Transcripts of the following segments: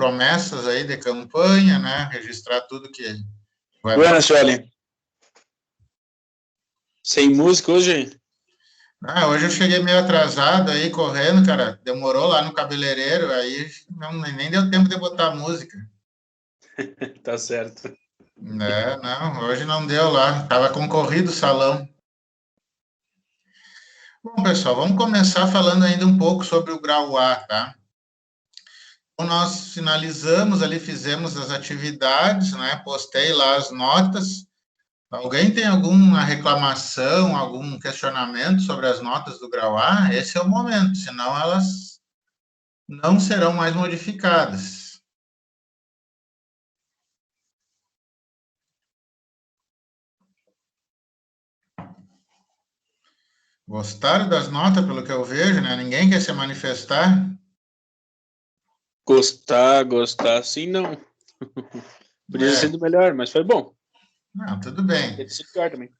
promessas aí de campanha, né? Registrar tudo que vai... Buenas, Sueli. Sem música hoje? Hoje eu cheguei meio atrasado aí, correndo, cara. Demorou lá no cabeleireiro, aí nem deu tempo de botar música. Tá certo. Não, hoje não deu lá. Tava concorrido o salão. Bom, pessoal, vamos começar falando ainda um pouco sobre o grau A, tá? Então, nós finalizamos ali, fizemos as atividades, né? Postei lá as notas. Alguém tem alguma reclamação, algum questionamento sobre as notas do grau A? Esse é o momento, senão elas não serão mais modificadas. Gostaram das notas, pelo que eu vejo, né? Ninguém quer se manifestar? Gostar, sim, não. Podia ter sido melhor, mas foi bom. Não, tudo bem. Podia ter sido pior também.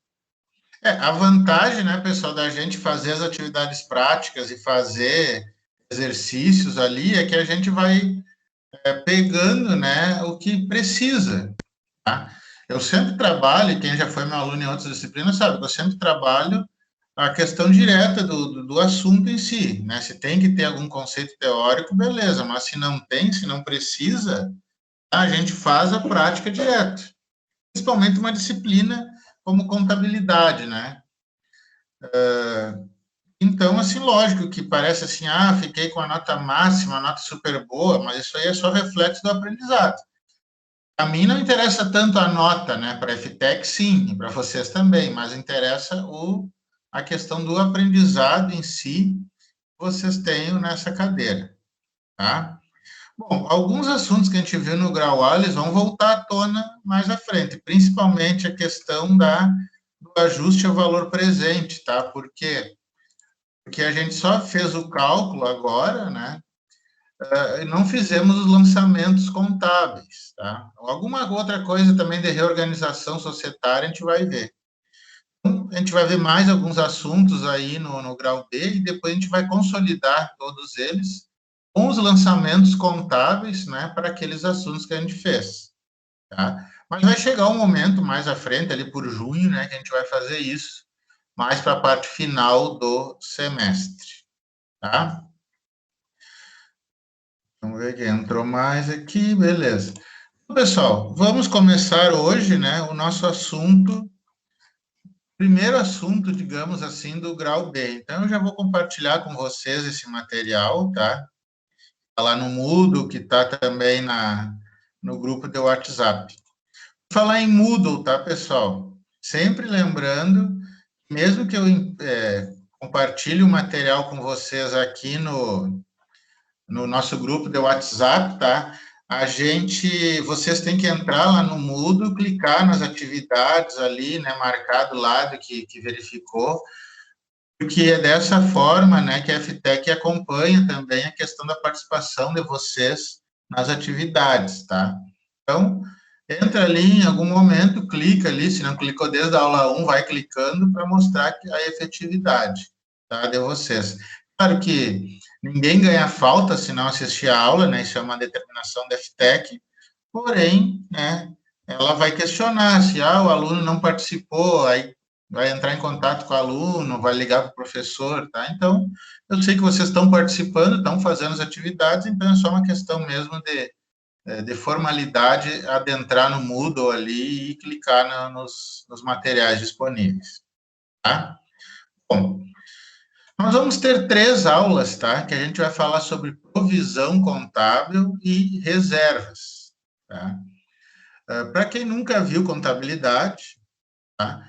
A vantagem, né, pessoal, da gente fazer as atividades práticas e fazer exercícios ali é que a gente vai pegando, né, o que precisa, tá? Eu sempre trabalho, e quem já foi meu aluno em outras disciplinas sabe, eu sempre trabalho a questão direta do assunto em si, né? Se tem que ter algum conceito teórico, beleza, mas se não tem, se não precisa, a gente faz a prática direto. Principalmente uma disciplina como contabilidade, né? Então, assim, lógico que parece assim, fiquei com a nota máxima, a nota super boa, mas isso aí é só reflexo do aprendizado. A mim não interessa tanto a nota, né? Para a FTEC, sim, e para vocês também, mas interessa a questão do aprendizado em si que vocês tenham nessa cadeira, tá? Bom, alguns assuntos que a gente viu no grau A, eles vão voltar à tona mais à frente, principalmente a questão do ajuste ao valor presente, tá? Porque a gente só fez o cálculo agora, né? Não fizemos os lançamentos contábeis, tá? Alguma outra coisa também de reorganização societária a gente vai ver. Então, a gente vai ver mais alguns assuntos aí no grau B e depois a gente vai consolidar todos eles com os lançamentos contábeis, né, para aqueles assuntos que a gente fez, tá? Mas vai chegar um momento mais à frente, ali por junho, né, que a gente vai fazer isso, mais para a parte final do semestre, tá? Vamos ver quem entrou mais aqui, beleza. Então, pessoal, vamos começar hoje, né, o nosso assunto, primeiro assunto, digamos assim, do grau B. Então, eu já vou compartilhar com vocês esse material, tá? Tá lá no Moodle, que tá também no grupo do WhatsApp. Vou falar em Moodle, tá, pessoal? Sempre lembrando, mesmo que eu compartilhe o material com vocês aqui no nosso grupo de WhatsApp, tá? Vocês têm que entrar lá no Moodle, clicar nas atividades ali, né, marcar do lado que verificou, porque é dessa forma, né, que a FTEC acompanha também a questão da participação de vocês nas atividades, tá? Então, entra ali em algum momento, clica ali, se não clicou desde a aula 1, vai clicando para mostrar a efetividade, tá, de vocês. Claro que ninguém ganha falta se não assistir a aula, né, isso é uma determinação da FTEC, porém, né, ela vai questionar se o aluno não participou, aí vai entrar em contato com o aluno, vai ligar para o professor, tá? Então, eu sei que vocês estão participando, estão fazendo as atividades, então é só uma questão mesmo de formalidade, adentrar no Moodle ali e clicar nos materiais disponíveis, tá? Bom, nós vamos ter 3 aulas, tá? Que a gente vai falar sobre provisão contábil e reservas, tá? Para quem nunca viu contabilidade, tá?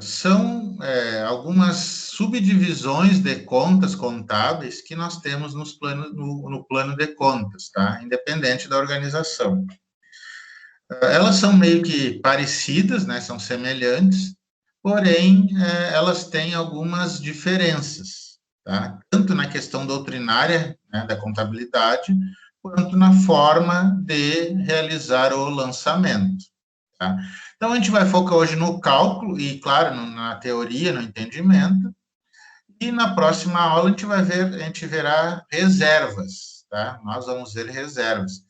São algumas subdivisões de contas contábeis que nós temos no plano de contas, tá? Independente da organização. Elas são meio que parecidas, né? São semelhantes, porém, elas têm algumas diferenças, tá? Tanto na questão doutrinária, né, da contabilidade, quanto na forma de realizar o lançamento, tá? Então, a gente vai focar hoje no cálculo e, claro, na teoria, no entendimento, e na próxima aula a gente verá reservas, tá? Nós vamos ver reservas.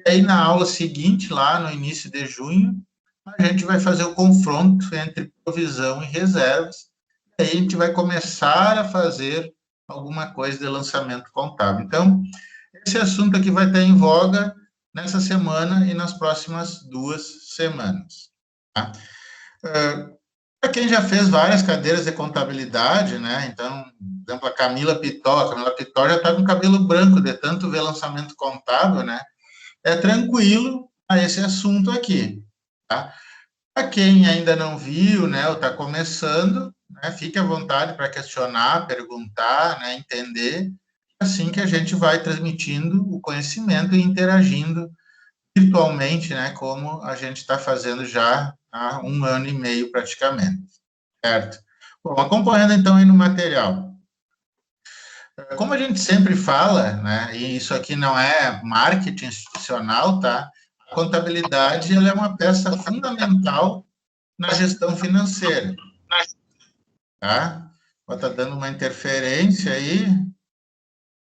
E aí, na aula seguinte, lá no início de junho, a gente vai fazer o confronto entre provisão e reservas. E aí a gente vai começar a fazer alguma coisa de lançamento contábil. Então, esse assunto aqui vai estar em voga nessa semana e nas próximas 2 semanas. Tá? Para quem já fez várias cadeiras de contabilidade, né? Então, por exemplo, a Camila Pitó já está com cabelo branco de tanto ver lançamento contábil, né? É tranquilo a esse assunto aqui, tá? Para quem ainda não viu, né, ou está começando, né, fique à vontade para questionar, perguntar, né, entender, assim que a gente vai transmitindo o conhecimento e interagindo virtualmente, né, como a gente está fazendo já há 1 ano e meio praticamente, certo? Bom, acompanhando então aí no material. Como a gente sempre fala, né, e isso aqui não é marketing institucional, tá? A contabilidade ela é uma peça fundamental na gestão financeira, tá? Pode estar dando uma interferência aí,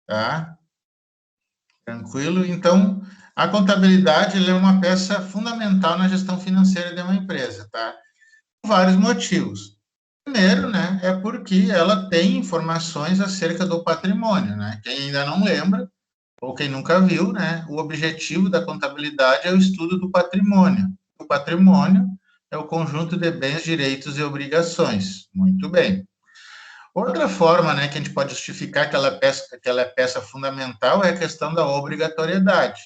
tá? Tranquilo? Então, a contabilidade ela é uma peça fundamental na gestão financeira de uma empresa, tá? Por vários motivos. Primeiro, né, é porque ela tem informações acerca do patrimônio, né? Quem ainda não lembra, ou quem nunca viu, né, o objetivo da contabilidade é o estudo do patrimônio. O patrimônio é o conjunto de bens, direitos e obrigações. Muito bem. Outra forma, né, que a gente pode justificar que ela é peça fundamental é a questão da obrigatoriedade.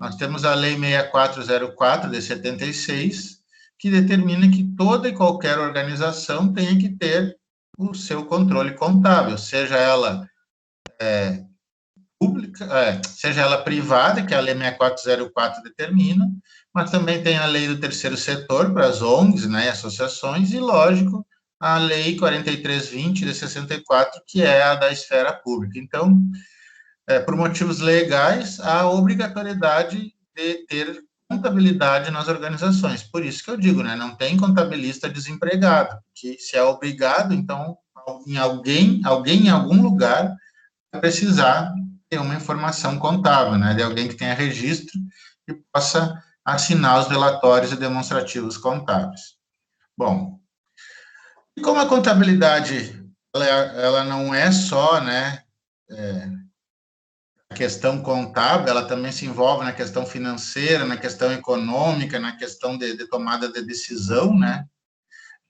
Nós temos a Lei 6404 de 76, que determina que toda e qualquer organização tem que ter o seu controle contábil, seja ela pública, seja ela privada, que a Lei 6404 determina, mas também tem a Lei do Terceiro Setor para as ONGs, né, associações, e, lógico, a Lei 4320 de 64, que é a da esfera pública. Então, por motivos legais, há obrigatoriedade de ter contabilidade nas organizações. Por isso que eu digo, né, não tem contabilista desempregado, que se é obrigado, então, alguém em algum lugar vai precisar ter uma informação contábil, né, de alguém que tenha registro e possa assinar os relatórios e demonstrativos contábeis. Bom, e como a contabilidade ela não é só, né, a questão contábil, ela também se envolve na questão financeira, na questão econômica, na questão de tomada de decisão, né,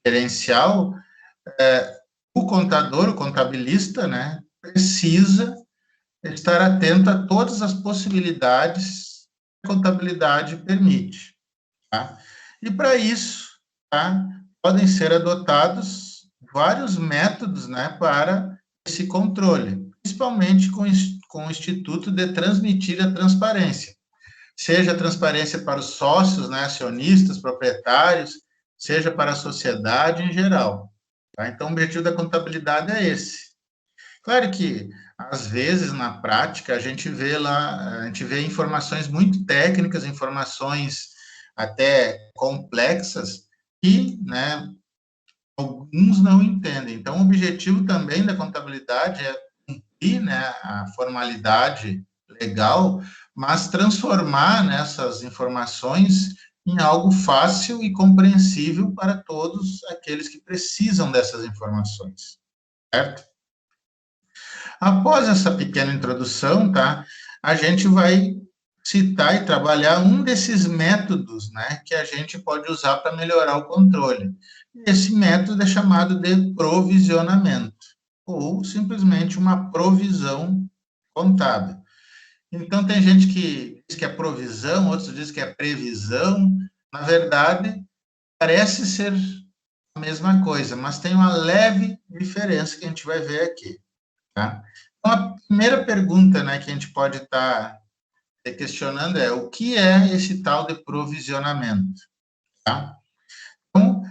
gerencial, o contador, o contabilista, né, precisa estar atento a todas as possibilidades que a contabilidade permite, tá? E para isso, tá, podem ser adotados vários métodos, né, para esse controle, principalmente com o Instituto de transmitir a transparência, seja a transparência para os sócios, né, acionistas, proprietários, seja para a sociedade em geral, tá? Então, o objetivo da contabilidade é esse. Claro que, às vezes, na prática, a gente vê informações muito técnicas, informações até complexas, que, né, alguns não entendem. Então, o objetivo também da contabilidade é cumprir, né, a formalidade legal, mas transformar nessas informações em algo fácil e compreensível para todos aqueles que precisam dessas informações, certo? Após essa pequena introdução, tá, a gente vai citar e trabalhar um desses métodos, né, que a gente pode usar para melhorar o controle. Esse método é chamado de provisionamento, ou simplesmente uma provisão contábil. Então, tem gente que diz que é provisão, outros dizem que é previsão. Na verdade, parece ser a mesma coisa, mas tem uma leve diferença que a gente vai ver aqui, tá? Então, a primeira pergunta, né, que a gente pode estar questionando é o que é esse tal de provisionamento, tá? Então,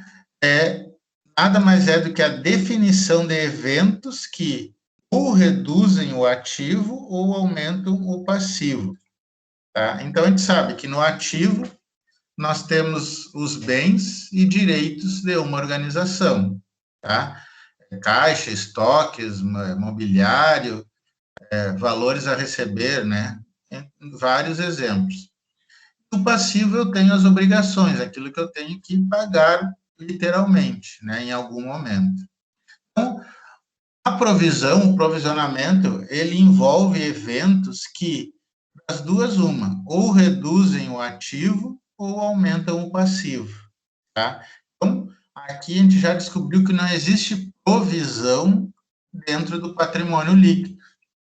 nada mais é do que a definição de eventos que ou reduzem o ativo ou aumentam o passivo, tá? Então, a gente sabe que no ativo nós temos os bens e direitos de uma organização, tá? Caixa, estoques, mobiliário, valores a receber, né? Vários exemplos. No passivo eu tenho as obrigações, aquilo que eu tenho que pagar literalmente, né, em algum momento. Então, a provisão, o provisionamento, ele envolve eventos que, das duas, uma, ou reduzem o ativo ou aumentam o passivo, tá? Então, aqui a gente já descobriu que não existe provisão dentro do patrimônio líquido,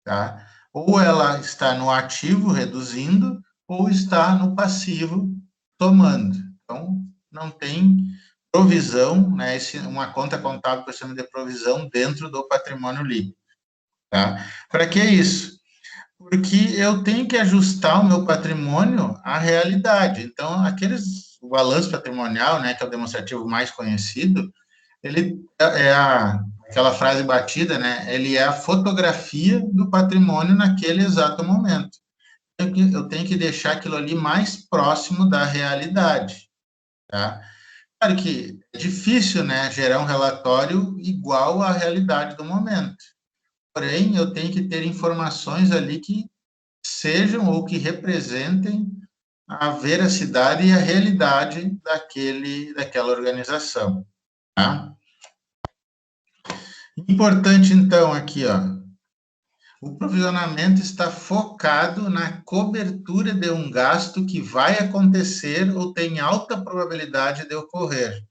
tá? Ou ela está no ativo, reduzindo, ou está no passivo, tomando. Então, não tem provisão, né? Uma conta contábil que eu chamo de provisão dentro do patrimônio líquido, tá? Para que isso? Porque eu tenho que ajustar o meu patrimônio à realidade. Então, o balanço patrimonial, né, que é o demonstrativo mais conhecido, ele aquela frase batida, né? Ele é a fotografia do patrimônio naquele exato momento. Eu tenho que deixar aquilo ali mais próximo da realidade, tá? Claro que é difícil, né, gerar um relatório igual à realidade do momento. Porém, eu tenho que ter informações ali que sejam ou que representem a veracidade e a realidade daquela organização, tá? Importante, então, aqui, ó, o provisionamento está focado na cobertura de um gasto que vai acontecer ou tem alta probabilidade de ocorrer.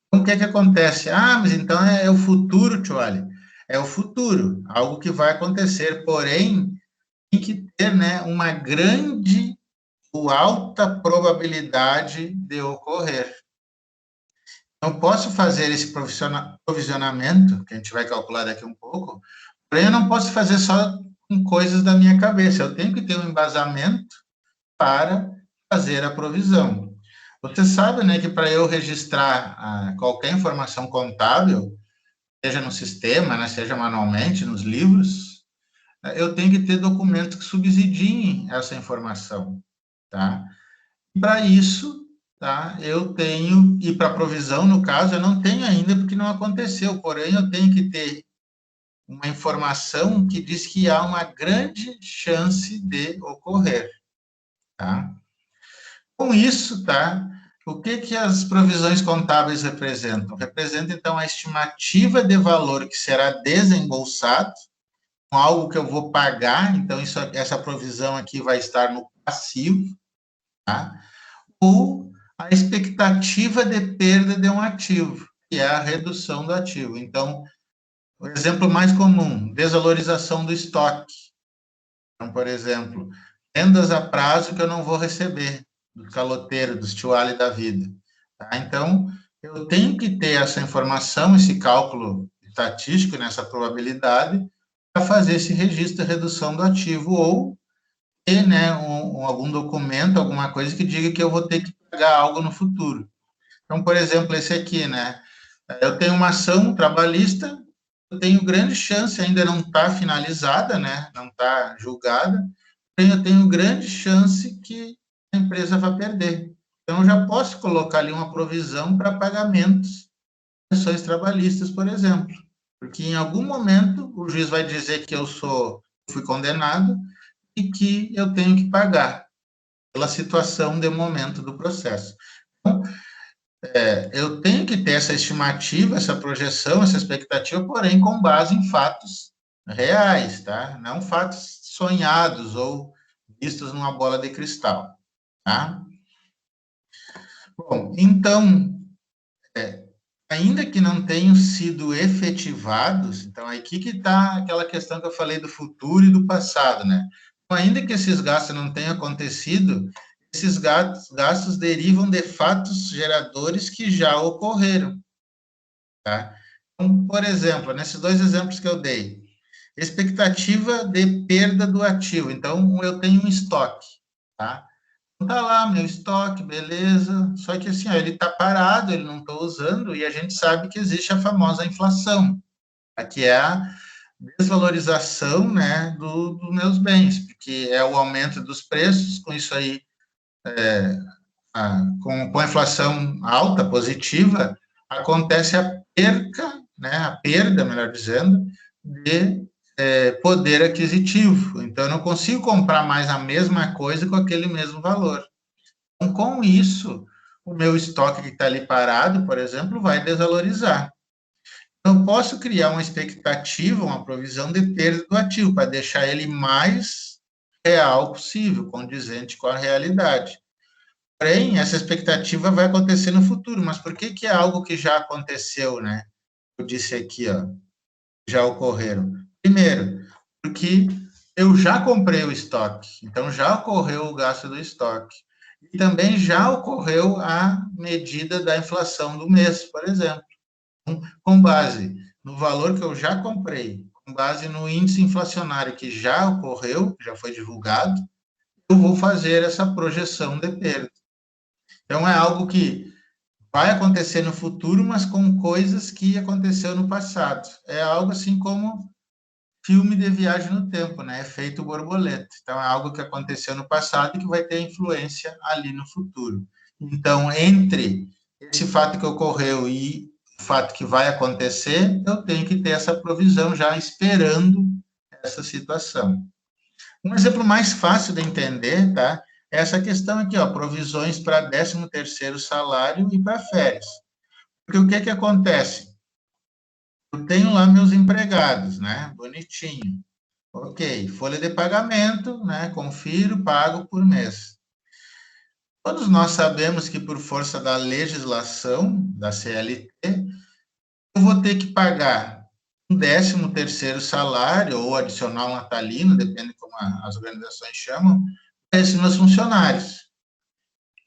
Então, o que é que acontece? Ah, mas então é o futuro, Tcholi. É o futuro, algo que vai acontecer, porém, tem que ter, né, uma grande ou alta probabilidade de ocorrer. Não posso fazer esse provisionamento, que a gente vai calcular daqui um pouco, porém eu não posso fazer só com coisas da minha cabeça, eu tenho que ter um embasamento para fazer a provisão. Você sabe, né, que para eu registrar qualquer informação contábil, seja no sistema, né, seja manualmente, nos livros, eu tenho que ter documentos que subsidiem essa informação, tá? Para isso, tá, eu tenho, e para provisão, no caso, eu não tenho ainda, porque não aconteceu, porém, eu tenho que ter uma informação que diz que há uma grande chance de ocorrer, tá? Com isso, tá, o que as provisões contábeis representam? Representam, então, a estimativa de valor que será desembolsado, com algo que eu vou pagar, então, essa provisão aqui vai estar no passivo, tá? Ou a expectativa de perda de um ativo, que é a redução do ativo. Então, o exemplo mais comum, desvalorização do estoque. Então, por exemplo, vendas a prazo que eu não vou receber, do caloteiro, dos tchuali da vida. Tá? Então, eu tenho que ter essa informação, esse cálculo estatístico, nessa probabilidade, para fazer esse registro de redução do ativo, ou ter, né, algum documento, alguma coisa que diga que eu vou ter que pagar algo no futuro. Então, por exemplo, esse aqui, né? Eu tenho uma ação trabalhista, eu tenho grande chance, ainda não está finalizada, né? Não está julgada, porém eu tenho grande chance que a empresa vai perder. Então, eu já posso colocar ali uma provisão para pagamentos de ações trabalhistas, por exemplo. Porque em algum momento o juiz vai dizer que fui condenado e que eu tenho que pagar pela situação de momento do processo. Então, eu tenho que ter essa estimativa, essa projeção, essa expectativa, porém com base em fatos reais, tá? Não fatos sonhados ou vistos numa bola de cristal, tá? Bom, então, ainda que não tenham sido efetivados, então aqui que está aquela questão que eu falei do futuro e do passado, né? Então, ainda que esses gastos não tenham acontecido, esses gastos derivam de fatos geradores que já ocorreram, tá? Então, por exemplo, nesses dois exemplos que eu dei, expectativa de perda do ativo. Então, eu tenho um estoque, tá? Tá lá, meu estoque, beleza. Só que assim, ó, ele tá parado, ele não estou usando, e a gente sabe que existe a famosa inflação, que é a desvalorização, né, dos meus bens, porque é o aumento dos preços, com isso aí, com a inflação alta, positiva, acontece a perca, né, a perda, melhor dizendo, de poder aquisitivo. Então, eu não consigo comprar mais a mesma coisa com aquele mesmo valor. Então, com isso, o meu estoque que está ali parado, por exemplo, vai desvalorizar. Eu posso criar uma expectativa, uma provisão de perda do ativo, para deixar ele mais real possível, condizente com a realidade. Porém, essa expectativa vai acontecer no futuro, mas por que que é algo que já aconteceu, né? Eu disse aqui, ó, já ocorreram. Primeiro, porque eu já comprei o estoque, então já ocorreu o gasto do estoque. E também já ocorreu a medida da inflação do mês, por exemplo. Com base no valor que eu já comprei, com base no índice inflacionário que já ocorreu, já foi divulgado, eu vou fazer essa projeção de perda. Então, é algo que vai acontecer no futuro, mas com coisas que aconteceu no passado. É algo assim como filme de viagem no tempo, né? Efeito borboleta. Então, é algo que aconteceu no passado e que vai ter influência ali no futuro. Então, entre esse fato que ocorreu e o fato que vai acontecer, eu tenho que ter essa provisão já esperando essa situação. Um exemplo mais fácil de entender, tá? É essa questão aqui, ó, provisões para 13º salário e para férias. Porque o que que acontece? Eu tenho lá meus empregados, né? Bonitinho. Ok, folha de pagamento, né? Confiro, pago por mês. Todos nós sabemos que por força da legislação da CLT, eu vou ter que pagar um 13º salário ou adicional natalino, depende como as organizações chamam, para esses meus funcionários.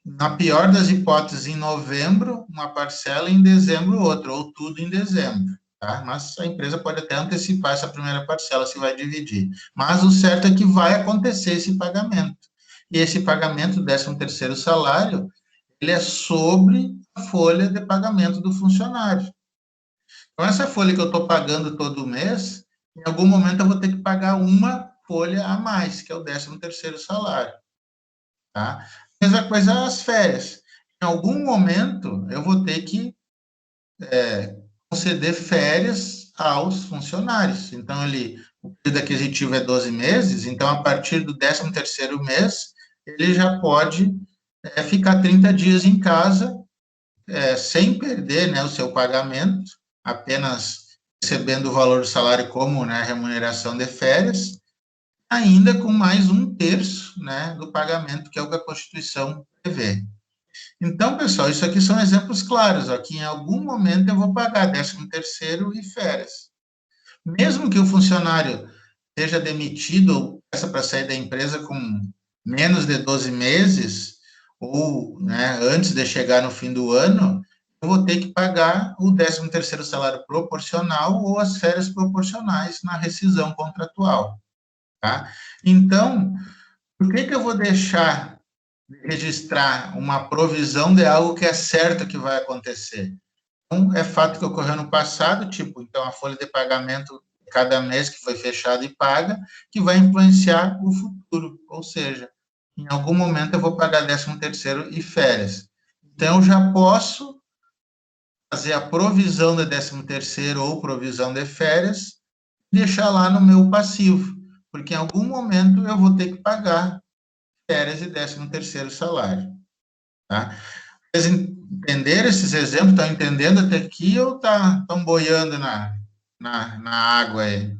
Na pior das hipóteses, em novembro, uma parcela, em dezembro, outra, ou tudo em dezembro. Tá? Mas a empresa pode até antecipar essa primeira parcela, se vai dividir. Mas o certo é que vai acontecer esse pagamento. E esse pagamento, 13º salário, ele é sobre a folha de pagamento do funcionário. Então, essa folha que eu estou pagando todo mês, em algum momento eu vou ter que pagar uma folha a mais, que é o 13º salário. Tá? Mesma coisa as férias. Em algum momento, eu vou ter que conceder férias aos funcionários. Então, o período aquisitivo é 12 meses, então, a partir do 13º mês, ele já pode ficar 30 dias em casa, sem perder, né, o seu pagamento, apenas recebendo o valor do salário como, né, remuneração de férias, ainda com mais 1/3, né, do pagamento, que é o que a Constituição prevê. Então, pessoal, isso aqui são exemplos claros, ó, que em algum momento eu vou pagar 13º e férias. Mesmo que o funcionário seja demitido ou peça para sair da empresa com menos de 12 meses, ou, né, antes de chegar no fim do ano, eu vou ter que pagar o 13º salário proporcional ou as férias proporcionais na rescisão contratual. Tá? Então, por que eu vou deixar de registrar uma provisão de algo que é certo que vai acontecer? Então, é fato que ocorreu no passado, tipo, então, a folha de pagamento de cada mês que foi fechada e paga, que vai influenciar o futuro, ou seja, em algum momento eu vou pagar 13º e férias. Então, eu já posso fazer a provisão de 13º ou provisão de férias, deixar lá no meu passivo, porque em algum momento eu vou ter que pagar férias e 13º salário. Tá? Vocês entenderam esses exemplos? Estão entendendo até aqui ou estão boiando na água aí?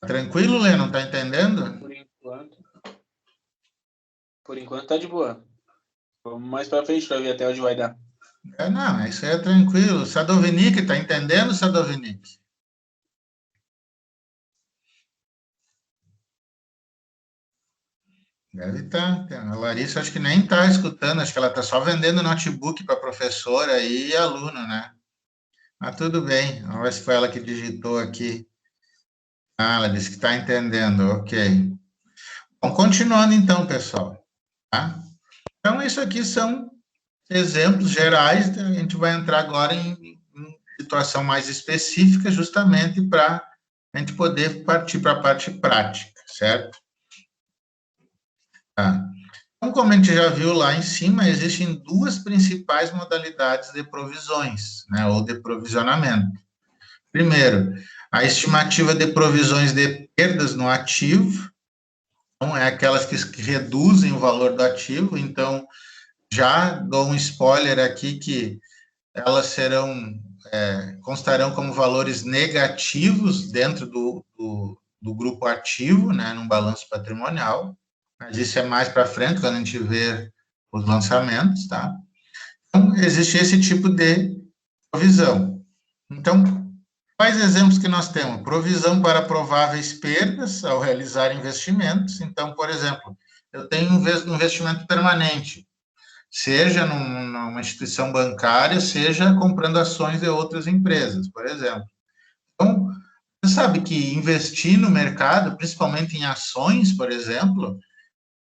Tranquilo, Lê? Não está entendendo? Por enquanto tá de boa. Vamos mais para frente para ver até onde vai dar. Não, isso aí é tranquilo. Sadovnik, está entendendo, Sadovnik? Deve estar. A Larissa acho que nem está escutando, acho que ela está só vendendo notebook para professora e aluno, né? Mas tudo bem, vamos ver se foi ela que digitou aqui. Ah, ela disse que está entendendo, ok. Bom, continuando então, pessoal. Tá? Então, isso aqui são exemplos gerais, a gente vai entrar agora em situação mais específica, justamente para a gente poder partir para a parte prática, certo? Tá. Então, como a gente já viu lá em cima, existem duas principais modalidades de provisões, né, ou de provisionamento. Primeiro, A estimativa de provisões de perdas no ativo, então, é aquelas que reduzem o valor do ativo. Então, já dou um spoiler aqui que elas constarão como valores negativos dentro do grupo ativo, né, num balanço patrimonial, mas isso é mais para frente, quando a gente ver os lançamentos, tá? Então, existe esse tipo de provisão. Então, quais exemplos que nós temos? Provisão para prováveis perdas ao realizar investimentos. Então, por exemplo, eu tenho um investimento permanente, seja numa instituição bancária, seja comprando ações de outras empresas, por exemplo. Então, você sabe que investir no mercado, principalmente em ações, por exemplo,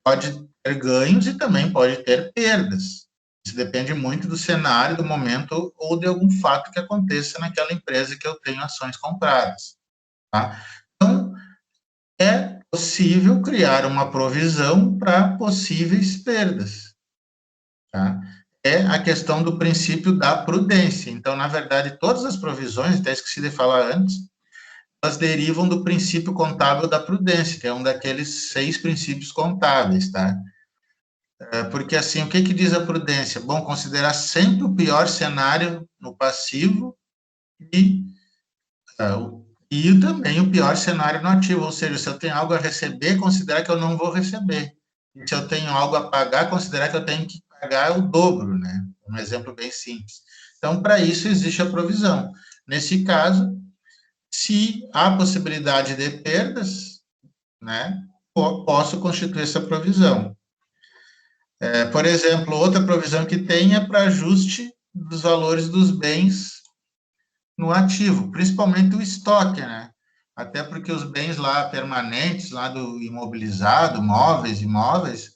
pode ter ganhos e também pode ter perdas. Isso depende muito do cenário, do momento ou de algum fato que aconteça naquela empresa que eu tenho ações compradas. Tá? Então, é possível criar uma provisão para possíveis perdas. Tá? É a questão do princípio da prudência. Então, na verdade, todas as provisões, até esqueci de falar antes, elas derivam do princípio contábil da prudência, que é um daqueles 6 princípios contábeis, tá? Porque, assim, o que diz a prudência? Bom, considerar sempre o pior cenário no passivo e, também o pior cenário no ativo, ou seja, se eu tenho algo a receber, considerar que eu não vou receber. E se eu tenho algo a pagar, considerar que eu tenho que pagar o dobro, né? Um exemplo bem simples. Então, para isso existe a provisão. Nesse caso, se há possibilidade de perdas, né, posso constituir essa provisão. Por exemplo, outra provisão que tem é para ajuste dos valores dos bens no ativo, principalmente o estoque, né? Até porque os bens lá permanentes, lá do imobilizado, móveis, imóveis,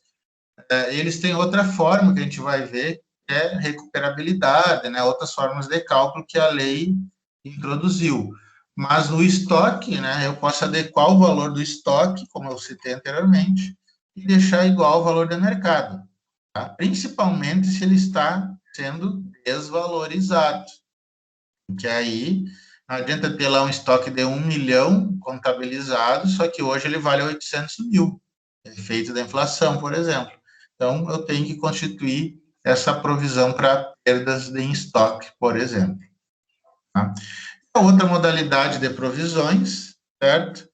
eles têm outra forma que a gente vai ver, que é recuperabilidade, né? Outras formas de cálculo que a lei introduziu. Mas no estoque, né, eu posso adequar o valor do estoque, como eu citei anteriormente, e deixar igual ao valor do mercado, tá? Principalmente se ele está sendo desvalorizado, porque aí não adianta ter lá um estoque de 1 milhão contabilizado, só que hoje ele vale 800 mil, efeito da inflação, por exemplo. Então, eu tenho que constituir essa provisão para perdas em estoque, por exemplo. Tá? A outra modalidade de provisões, certo?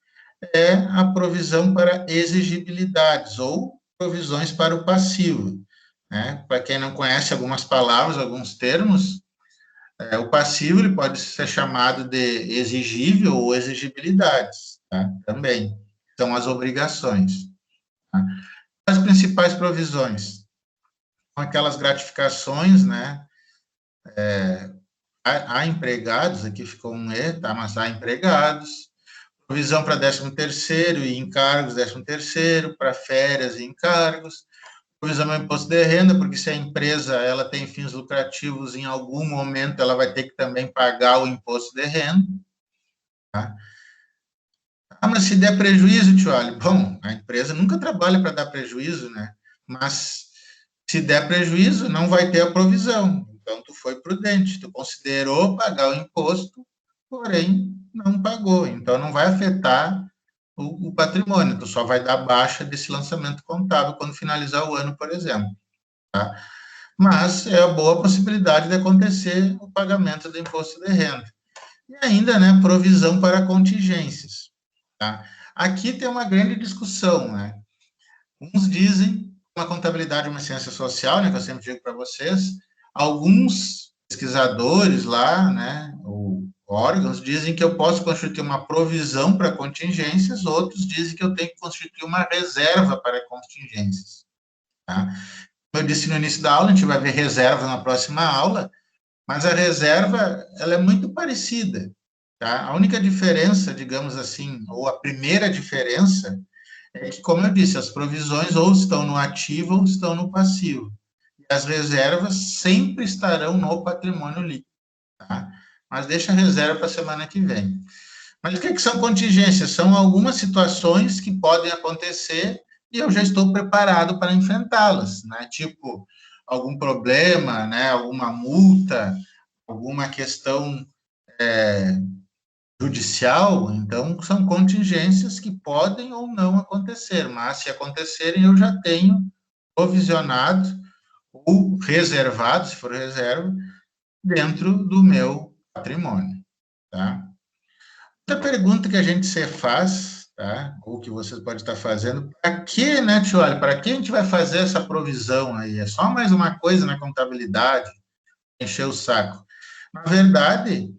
É a provisão para exigibilidades ou provisões para o passivo. Né? Para quem não conhece algumas palavras, alguns termos, o passivo ele pode ser chamado de exigível ou exigibilidades, tá? Também. São as obrigações. Tá? As principais provisões são aquelas gratificações, né? Há empregados, aqui ficou um E, tá? Mas há empregados, provisão para 13º e encargos 13º, para férias e encargos, provisão ao imposto de renda, porque se a empresa ela tem fins lucrativos, em algum momento ela vai ter que também pagar o imposto de renda. Tá? Mas se der prejuízo, tio Ali, bom, a empresa nunca trabalha para dar prejuízo, né? Mas se der prejuízo, não vai ter a provisão. Então, tu foi prudente, tu considerou pagar o imposto, porém, não pagou. Então, não vai afetar o patrimônio, tu só vai dar baixa desse lançamento contábil quando finalizar o ano, por exemplo. Tá? Mas é a boa possibilidade de acontecer o pagamento do imposto de renda. E ainda, né, provisão para contingências. Tá? Aqui tem uma grande discussão, né? Uns dizem que a contabilidade é uma ciência social, né, que eu sempre digo para vocês. Alguns pesquisadores lá, né, ou órgãos, dizem que eu posso constituir uma provisão para contingências, outros dizem que eu tenho que constituir uma reserva para contingências. Tá? Como eu disse no início da aula, a gente vai ver reserva na próxima aula, mas a reserva ela é muito parecida. Tá? A única diferença, digamos assim, ou a primeira diferença, é que, como eu disse, as provisões ou estão no ativo ou estão no passivo. E as reservas sempre estarão no patrimônio líquido. Tá? Mas deixa a reserva para a semana que vem. Mas o que são contingências? São algumas situações que podem acontecer e eu já estou preparado para enfrentá-las, né? Tipo, algum problema, né? Alguma multa, alguma questão judicial, então são contingências que podem ou não acontecer, mas se acontecerem eu já tenho provisionado ou reservado, se for reserva, dentro do meu patrimônio, tá? Outra pergunta que a gente se faz, tá? Ou que você pode estar fazendo, para que, né, Tioli, para que a gente vai fazer essa provisão aí? É só mais uma coisa na contabilidade, encher o saco. Na verdade,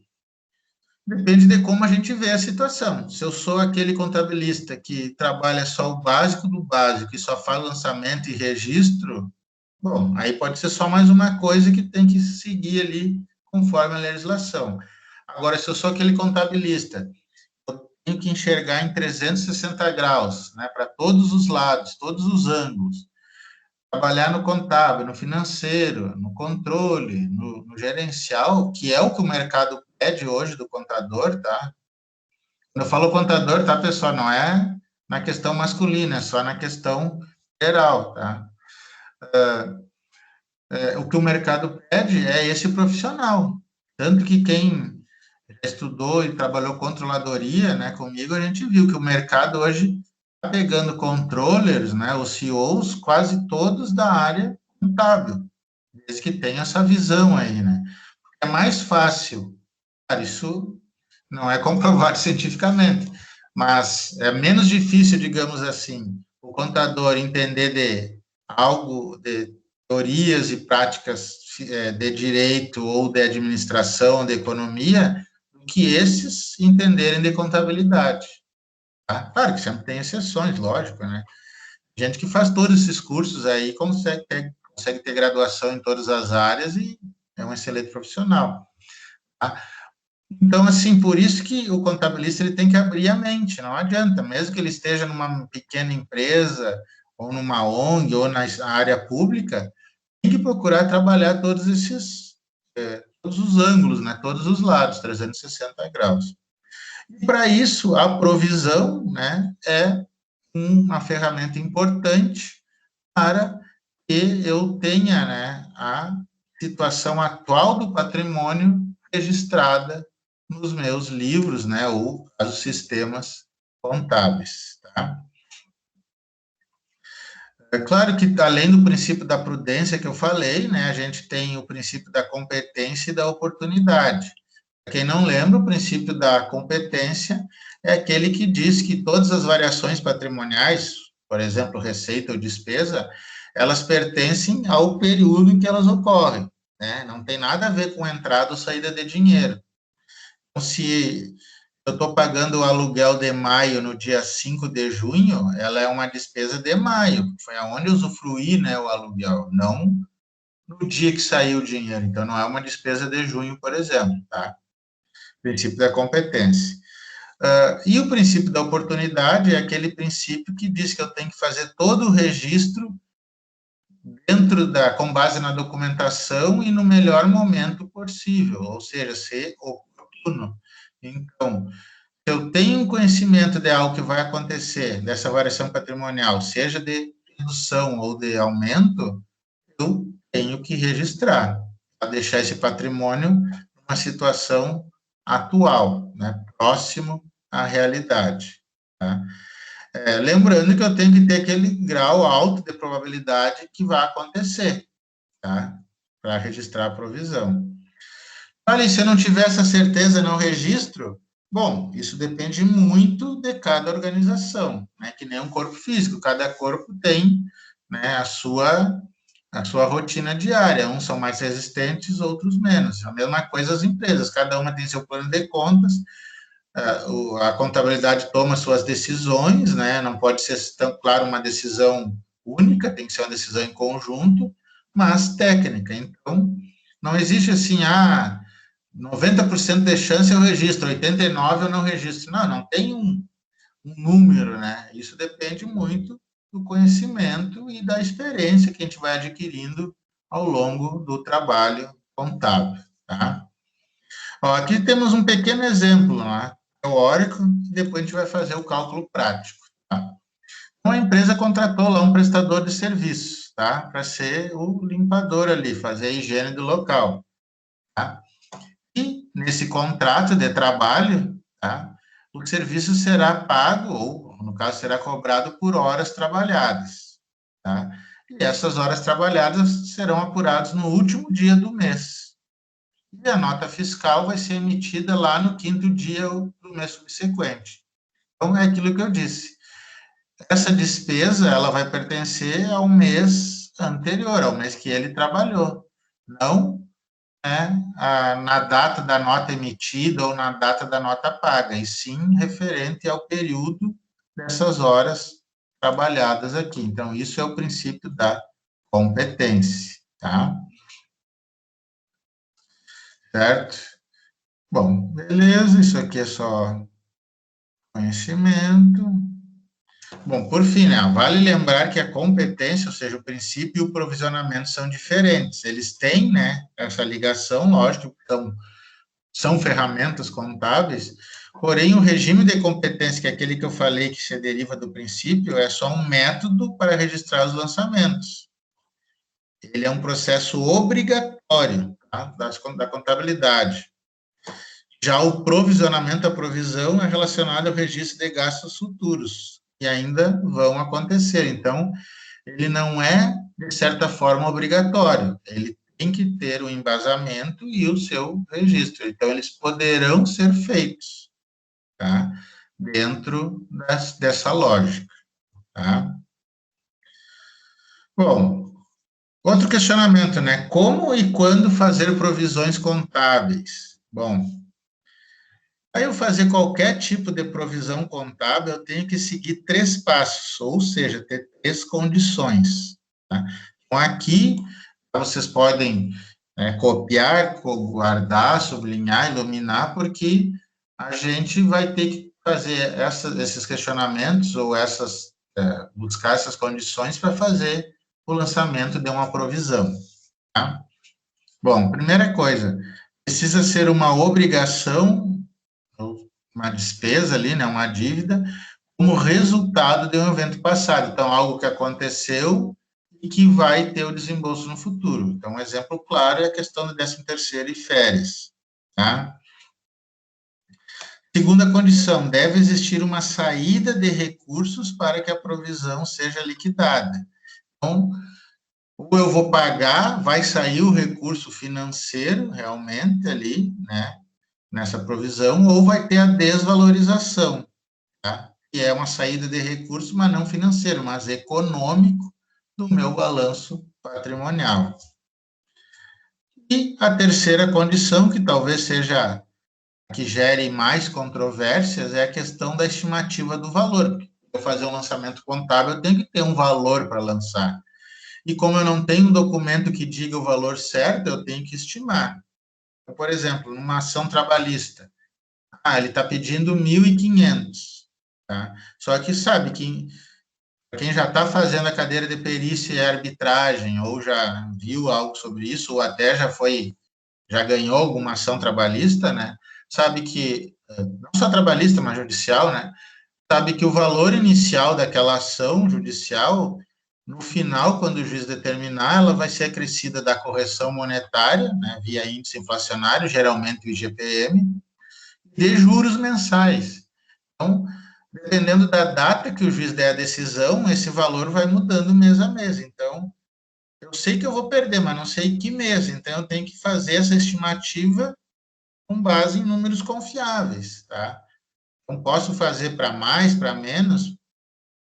depende de como a gente vê a situação. Se eu sou aquele contabilista que trabalha só o básico do básico, que só faz lançamento e registro, bom, aí pode ser só mais uma coisa que tem que seguir ali conforme a legislação. Agora, se eu sou aquele contabilista, eu tenho que enxergar em 360 graus, né, para todos os lados, todos os ângulos. Trabalhar no contábil, no financeiro, no controle, no gerencial, que é o que o mercado pede hoje do contador, tá? Quando eu falo contador, tá, pessoal, não é na questão masculina, é só na questão geral, tá? O que o mercado pede é esse profissional. Tanto que quem estudou e trabalhou controladoria, né, comigo, a gente viu que o mercado hoje está pegando controllers, né, os CEOs, quase todos da área contábil, desde que tem essa visão aí, né? É mais fácil, cara, isso não é comprovado cientificamente, mas é menos difícil, digamos assim, o contador entender de algo, de teorias e práticas de direito ou de administração, de economia, do que esses entenderem de contabilidade. Tá? Claro que sempre tem exceções, lógico, né? Gente que faz todos esses cursos aí consegue ter graduação em todas as áreas e é um excelente profissional. Tá? Então, assim, por isso que o contabilista ele tem que abrir a mente, não adianta, mesmo que ele esteja numa pequena empresa, ou numa ONG, ou na área pública, tem que procurar trabalhar todos os ângulos, né, todos os lados, 360 graus. E para isso, a provisão, né, é uma ferramenta importante para que eu tenha, né, a situação atual do patrimônio registrada nos meus livros, né, ou os sistemas contábeis, tá? É claro que, além do princípio da prudência que eu falei, né, a gente tem o princípio da competência e da oportunidade. Quem não lembra, o princípio da competência é aquele que diz que todas as variações patrimoniais, por exemplo, receita ou despesa, elas pertencem ao período em que elas ocorrem, né? Não tem nada a ver com entrada ou saída de dinheiro. Então, se eu estou pagando o aluguel de maio no dia 5 de junho, ela é uma despesa de maio, foi aonde eu usufruí, né, o aluguel, não no dia que saiu o dinheiro. Então, não é uma despesa de junho, por exemplo, tá? Princípio da competência. E o princípio da oportunidade é aquele princípio que diz que eu tenho que fazer todo o registro com base na documentação e no melhor momento possível, ou seja, ser oportuno. Então, se eu tenho conhecimento de algo que vai acontecer, dessa variação patrimonial, seja de redução ou de aumento, eu tenho que registrar, para deixar esse patrimônio numa situação atual, né, próximo à realidade. Tá? Lembrando que eu tenho que ter aquele grau alto de probabilidade que vai acontecer, tá? Para registrar a provisão. Olha, se eu não tiver essa certeza, não registro, bom, isso depende muito de cada organização, né? Que nem um corpo físico, cada corpo tem, né, a sua rotina diária. Uns são mais resistentes, outros menos. A mesma coisa as empresas, cada uma tem seu plano de contas, a contabilidade toma suas decisões, né? Não pode ser tão claro uma decisão única, tem que ser uma decisão em conjunto, mas técnica. Então, não existe assim, 90% de chance eu registro, 89% eu não registro. Não, não tem um número, né? Isso depende muito do conhecimento e da experiência que a gente vai adquirindo ao longo do trabalho contábil, tá? Ó, aqui temos um pequeno exemplo, né? Teórico, e depois a gente vai fazer o cálculo prático, tá? Uma empresa contratou lá um prestador de serviços, tá? Para ser o limpador ali, fazer a higiene do local, tá? E nesse contrato de trabalho, tá? O serviço será pago, ou, no caso, será cobrado por horas trabalhadas, tá? E essas horas trabalhadas serão apuradas no último dia do mês. E a nota fiscal vai ser emitida lá no 5º dia do mês subsequente. Então, é aquilo que eu disse. Essa despesa, ela vai pertencer ao mês anterior, ao mês que ele trabalhou, não na data da nota emitida ou na data da nota paga, e sim referente ao período dessas horas trabalhadas aqui. Então, isso é o princípio da competência, tá? Certo? Bom, beleza, isso aqui é só conhecimento. Bom, por fim, né, vale lembrar que a competência, ou seja, o princípio e o provisionamento são diferentes. Eles têm, né, essa ligação, lógico, são ferramentas contábeis, porém o regime de competência, que é aquele que eu falei que se deriva do princípio, é só um método para registrar os lançamentos. Ele é um processo obrigatório, tá, da contabilidade. Já o provisionamento, a provisão, é relacionado ao registro de gastos futuros, que ainda vão acontecer. Então, ele não é, de certa forma, obrigatório. Ele tem que ter o embasamento e o seu registro. Então, eles poderão ser feitos, tá? Dentro dessa lógica, tá? Bom, outro questionamento, né? Como e quando fazer provisões contábeis? Bom, para eu fazer qualquer tipo de provisão contábil, eu tenho que seguir 3 passos, ou seja, ter 3 condições, tá? Então, aqui, vocês podem copiar, guardar, sublinhar, iluminar, porque a gente vai ter que fazer esses questionamentos ou buscar essas condições para fazer o lançamento de uma provisão, tá? Bom, primeira coisa, precisa ser uma obrigação, uma despesa ali, né, uma dívida, como resultado de um evento passado. Então, algo que aconteceu e que vai ter o desembolso no futuro. Então, um exemplo claro é a questão do 13º e férias, tá? Segunda condição, deve existir uma saída de recursos para que a provisão seja liquidada. Então, ou eu vou pagar, vai sair o recurso financeiro realmente ali, né, nessa provisão, ou vai ter a desvalorização, tá? Que é uma saída de recurso, mas não financeiro, mas econômico do meu balanço patrimonial. E a terceira condição, que talvez seja a que gere mais controvérsias, é a questão da estimativa do valor. Para fazer um lançamento contábil, eu tenho que ter um valor para lançar. E como eu não tenho um documento que diga o valor certo, eu tenho que estimar. Então, por exemplo, numa ação trabalhista, ele está pedindo 1.500, tá? Só que sabe que quem já está fazendo a cadeira de perícia e arbitragem, ou já viu algo sobre isso, ou até já ganhou alguma ação trabalhista, né? Sabe que, não só trabalhista, mas judicial, né? Sabe que o valor inicial daquela ação judicial, no final, quando o juiz determinar, ela vai ser acrescida da correção monetária, né, via índice inflacionário, geralmente o IGPM, de juros mensais. Então, dependendo da data que o juiz der a decisão, esse valor vai mudando mês a mês. Então, eu sei que eu vou perder, mas não sei que mês. Então, eu tenho que fazer essa estimativa com base em números confiáveis, tá? Não posso fazer para mais, para menos,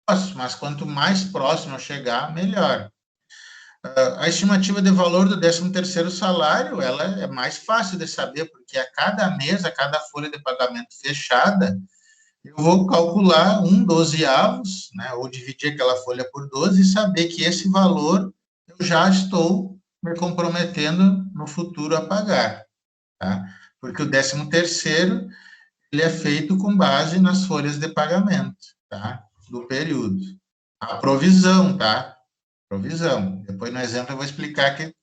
posso, mas quanto mais próximo eu chegar, melhor. A estimativa de valor do 13º salário, ela é mais fácil de saber, porque a cada mês, a cada folha de pagamento fechada, eu vou calcular 1/12, né, ou dividir aquela folha por 12 e saber que esse valor eu já estou me comprometendo no futuro a pagar, tá? Porque o 13º, ele é feito com base nas folhas de pagamento, tá? Do período. A provisão, tá? Provisão. Depois, no exemplo, eu vou explicar que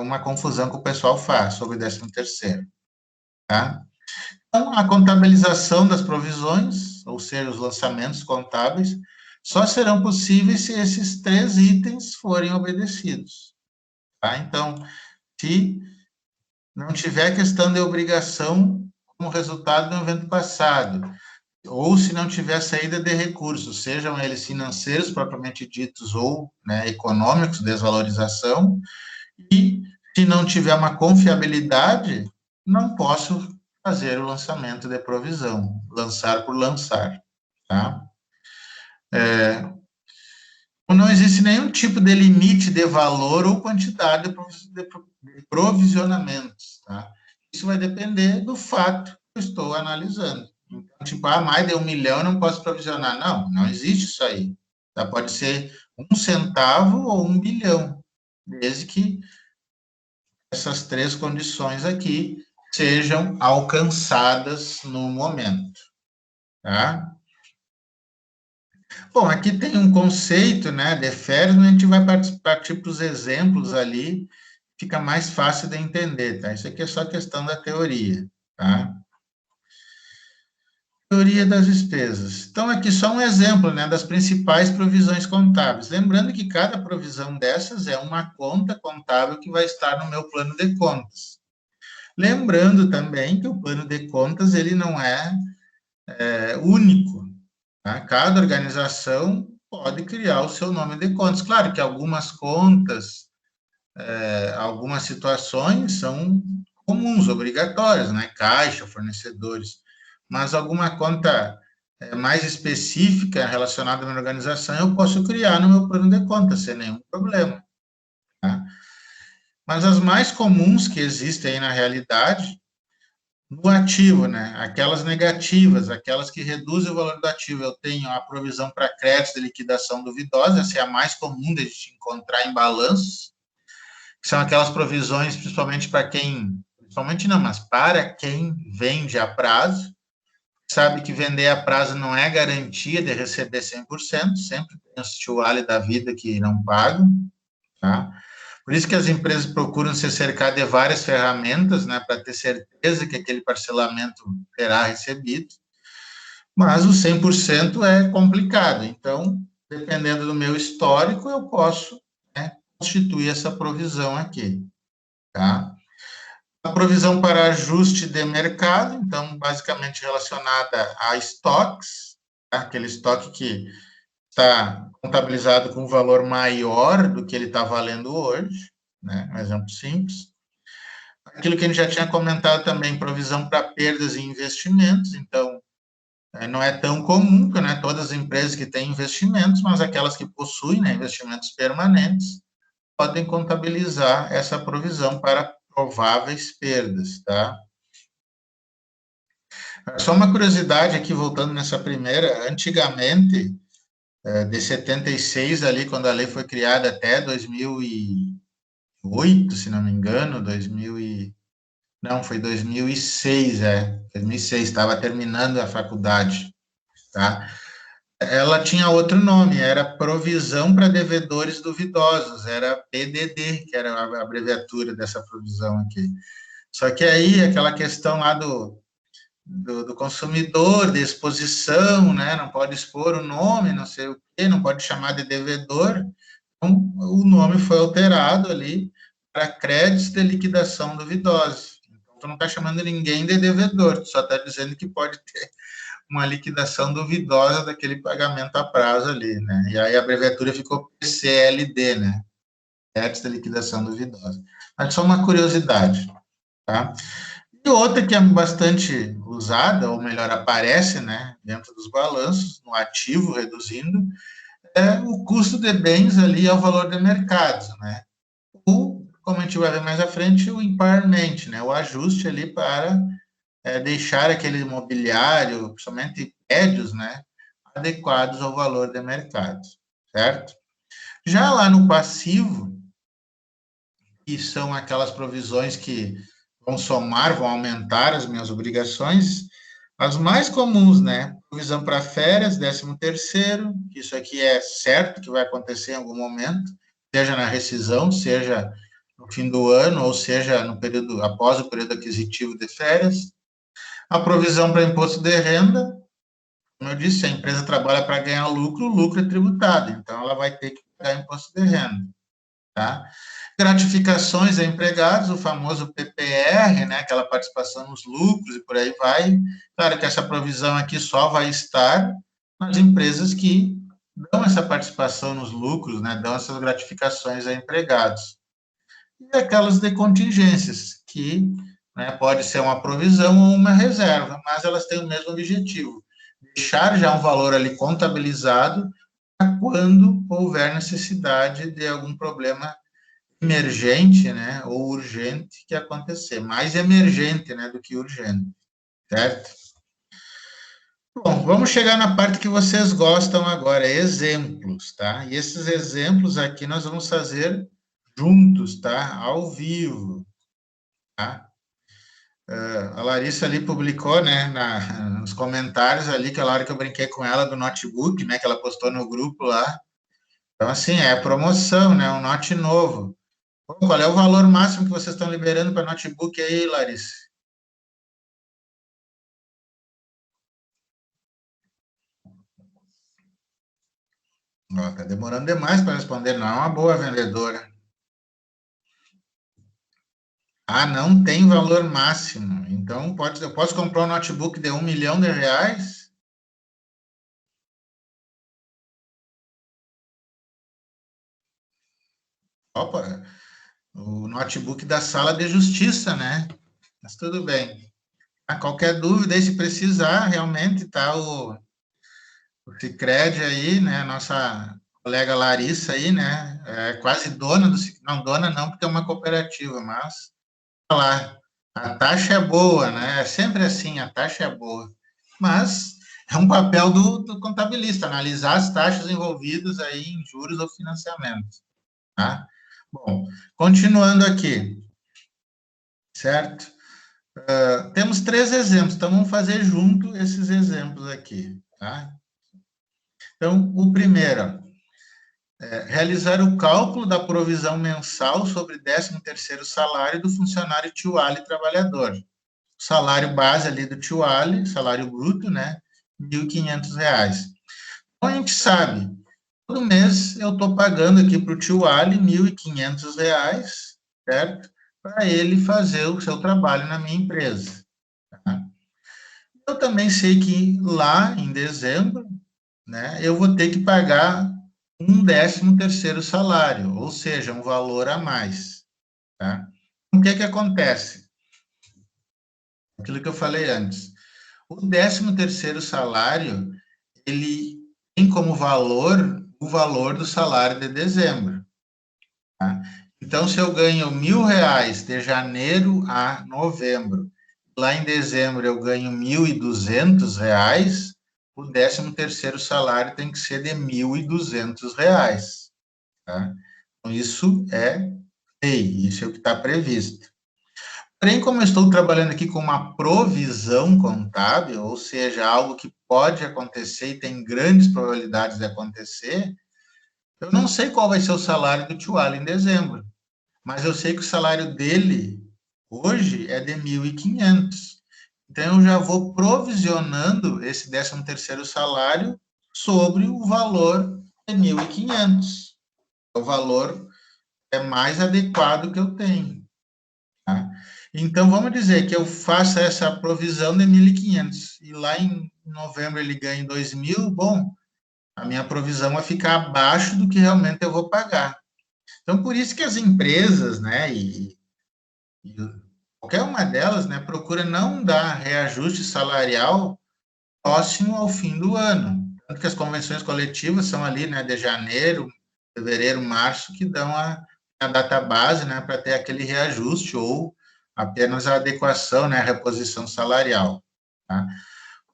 uma confusão que o pessoal faz sobre o 13º, tá? Então, a contabilização das provisões, ou seja, os lançamentos contábeis, só serão possíveis se esses 3 itens forem obedecidos, tá? Então, se não tiver questão de obrigação como resultado de um evento passado, ou se não tiver saída de recursos, sejam eles financeiros propriamente ditos ou, né, econômicos, desvalorização, e se não tiver uma confiabilidade, não posso fazer o lançamento de provisão, lançar por lançar, tá? Não existe nenhum tipo de limite de valor ou quantidade de provisionamentos, tá? Isso vai depender do fato que eu estou analisando. Então, tipo, mais de 1 milhão eu não posso provisionar. Não, não existe isso aí. Tá? Pode ser 1 centavo ou 1 bilhão, desde que essas 3 condições aqui sejam alcançadas no momento, tá? Bom, aqui tem um conceito, né, de férias, mas a gente vai partir para os exemplos ali, fica mais fácil de entender, tá? Isso aqui é só questão da teoria, tá? Teoria das despesas. Então, aqui só um exemplo, né, das principais provisões contábeis. Lembrando que cada provisão dessas é uma conta contábil que vai estar no meu plano de contas. Lembrando também que o plano de contas, ele não é único, tá? Cada organização pode criar o seu nome de contas. Claro que algumas contas, algumas situações são comuns, obrigatórias, né? Caixa, fornecedores, mas alguma conta mais específica relacionada à minha organização, eu posso criar no meu plano de contas, sem nenhum problema, tá? Mas as mais comuns que existem aí na realidade, no ativo, né? Aquelas negativas, aquelas que reduzem o valor do ativo. Eu tenho a provisão para crédito de liquidação duvidosa, essa é a mais comum de a gente encontrar em balanços, que são aquelas provisões, principalmente para quem, principalmente não, mas para quem vende a prazo, sabe que vender a prazo não é garantia de receber 100%, sempre tem os tio-ali da vida que não pagam, tá? Por isso que as empresas procuram se cercar de várias ferramentas, né, para ter certeza que aquele parcelamento será recebido, mas o 100% é complicado. Então, dependendo do meu histórico, eu posso, né, constituir essa provisão aqui, tá? A provisão para ajuste de mercado, então, basicamente relacionada a estoques, tá? Aquele estoque que está contabilizado com um valor maior do que ele está valendo hoje, né? Um exemplo simples. Aquilo que a gente já tinha comentado também, provisão para perdas em investimentos, então, não é tão comum, né? Todas as empresas que têm investimentos, mas aquelas que possuem, né, investimentos permanentes, podem contabilizar essa provisão para prováveis perdas, tá? Só uma curiosidade aqui, voltando nessa primeira, antigamente, de 76 ali, quando a lei foi criada até 2008, se não me engano, não, foi 2006, 2006, estava terminando a faculdade, tá? Ela tinha outro nome, era Provisão para Devedores Duvidosos, era PDD, que era a abreviatura dessa provisão aqui. Só que aí, aquela questão lá do consumidor, de exposição, né? Não pode expor o nome, não sei o quê, não pode chamar de devedor. Então, o nome foi alterado ali para créditos de liquidação duvidosos. Então, tu não está chamando ninguém de devedor, tu só está dizendo que pode ter uma liquidação duvidosa daquele pagamento a prazo ali, né? E aí a abreviatura ficou PCLD, né? Créditos de liquidação duvidosa. Mas só uma curiosidade, tá? E outra que é bastante usada, ou melhor, aparece, né, dentro dos balanços, no ativo reduzindo, é o custo de bens ali ao valor de mercado, né? Ou, como a gente vai ver mais à frente, o impairment, né, o ajuste ali para deixar aquele imobiliário, principalmente prédios, né, adequados ao valor de mercado, certo? Já lá no passivo, que são aquelas provisões que vão somar, vão aumentar as minhas obrigações, as mais comuns, né? Provisão para férias, 13º, isso aqui é certo que vai acontecer em algum momento, seja na rescisão, seja no fim do ano, ou seja no período, após o período aquisitivo de férias. A provisão para imposto de renda, como eu disse, a empresa trabalha para ganhar lucro, o lucro é tributado, então ela vai ter que pagar imposto de renda. tá? Gratificações a empregados, o famoso PPR, né, aquela participação nos lucros e por aí vai. Claro que essa provisão aqui só vai estar nas empresas que dão essa participação nos lucros, né, dão essas gratificações a empregados. E aquelas de contingências, que, né, pode ser uma provisão ou uma reserva, mas elas têm o mesmo objetivo, deixar já um valor ali contabilizado para quando houver necessidade de algum problema emergente, né, ou urgente que acontecer, mais emergente, né, do que urgente, certo? Bom, vamos chegar na parte que vocês gostam agora, exemplos, tá? E esses exemplos aqui nós vamos fazer juntos, tá? Ao vivo, tá? A Larissa ali publicou, né, nos comentários ali, aquela hora que eu brinquei com ela do notebook, né, que ela postou no grupo lá. Então, assim, é promoção, né, um note novo. Qual é o valor máximo que vocês estão liberando para notebook aí, Larissa? Está demorando demais para responder, não é uma boa vendedora. Ah, não tem valor máximo. Então, eu posso comprar um notebook de R$1 milhão? Opa, o notebook da sala de justiça, né? Mas tudo bem. Qualquer dúvida aí, se precisar, realmente tá o Sicredi aí, né? A nossa colega Larissa aí, né? É quase dona do não, dona não, porque é uma cooperativa, mas tá lá. A taxa é boa, né? É sempre assim, a taxa é boa. Mas é um papel do contabilista, analisar as taxas envolvidas aí em juros ou financiamento, tá? Bom, continuando aqui, certo? Temos 3 exemplos, então vamos fazer junto esses exemplos aqui, tá? Então, o primeiro, realizar o cálculo da provisão mensal sobre 13º salário do funcionário Tio-Ali trabalhador. O salário base ali do Tio-Ali, salário bruto, né, R$1.500. Então, a gente sabe, todo mês eu estou pagando aqui para o Tio-Ali R$1.500, certo? Para ele fazer o seu trabalho na minha empresa. Tá? Eu também sei que lá em dezembro, né, eu vou ter que pagar um 13º salário, ou seja, um valor a mais, tá? O que acontece? Aquilo que eu falei antes. O 13º salário, ele tem como valor o valor do salário de dezembro, tá? Então, se eu ganho R$1.000 de janeiro a novembro, lá em dezembro eu ganho R$1.200, o 13º salário tem que ser de R$1.200, tá? Então, isso é lei, isso é o que está previsto. Porém, como eu estou trabalhando aqui com uma provisão contábil, ou seja, algo que pode acontecer e tem grandes probabilidades de acontecer, eu não sei qual vai ser o salário do Tio-Ali em dezembro, mas eu sei que o salário dele hoje é de 1.500. Então, eu já vou provisionando esse 13º salário sobre o valor de 1.500. O valor é mais adequado que eu tenho. Tá? Então, vamos dizer que eu faça essa provisão de 1.500 e lá em novembro ele ganha 2.000, bom, a minha provisão vai ficar abaixo do que realmente eu vou pagar. Então, por isso que as empresas, né, e qualquer uma delas, né, procura não dar reajuste salarial próximo ao fim do ano. Tanto que as convenções coletivas são ali, né, de janeiro, fevereiro, março, que dão a data base, né, para ter aquele reajuste ou apenas a adequação, né, a reposição salarial, tá?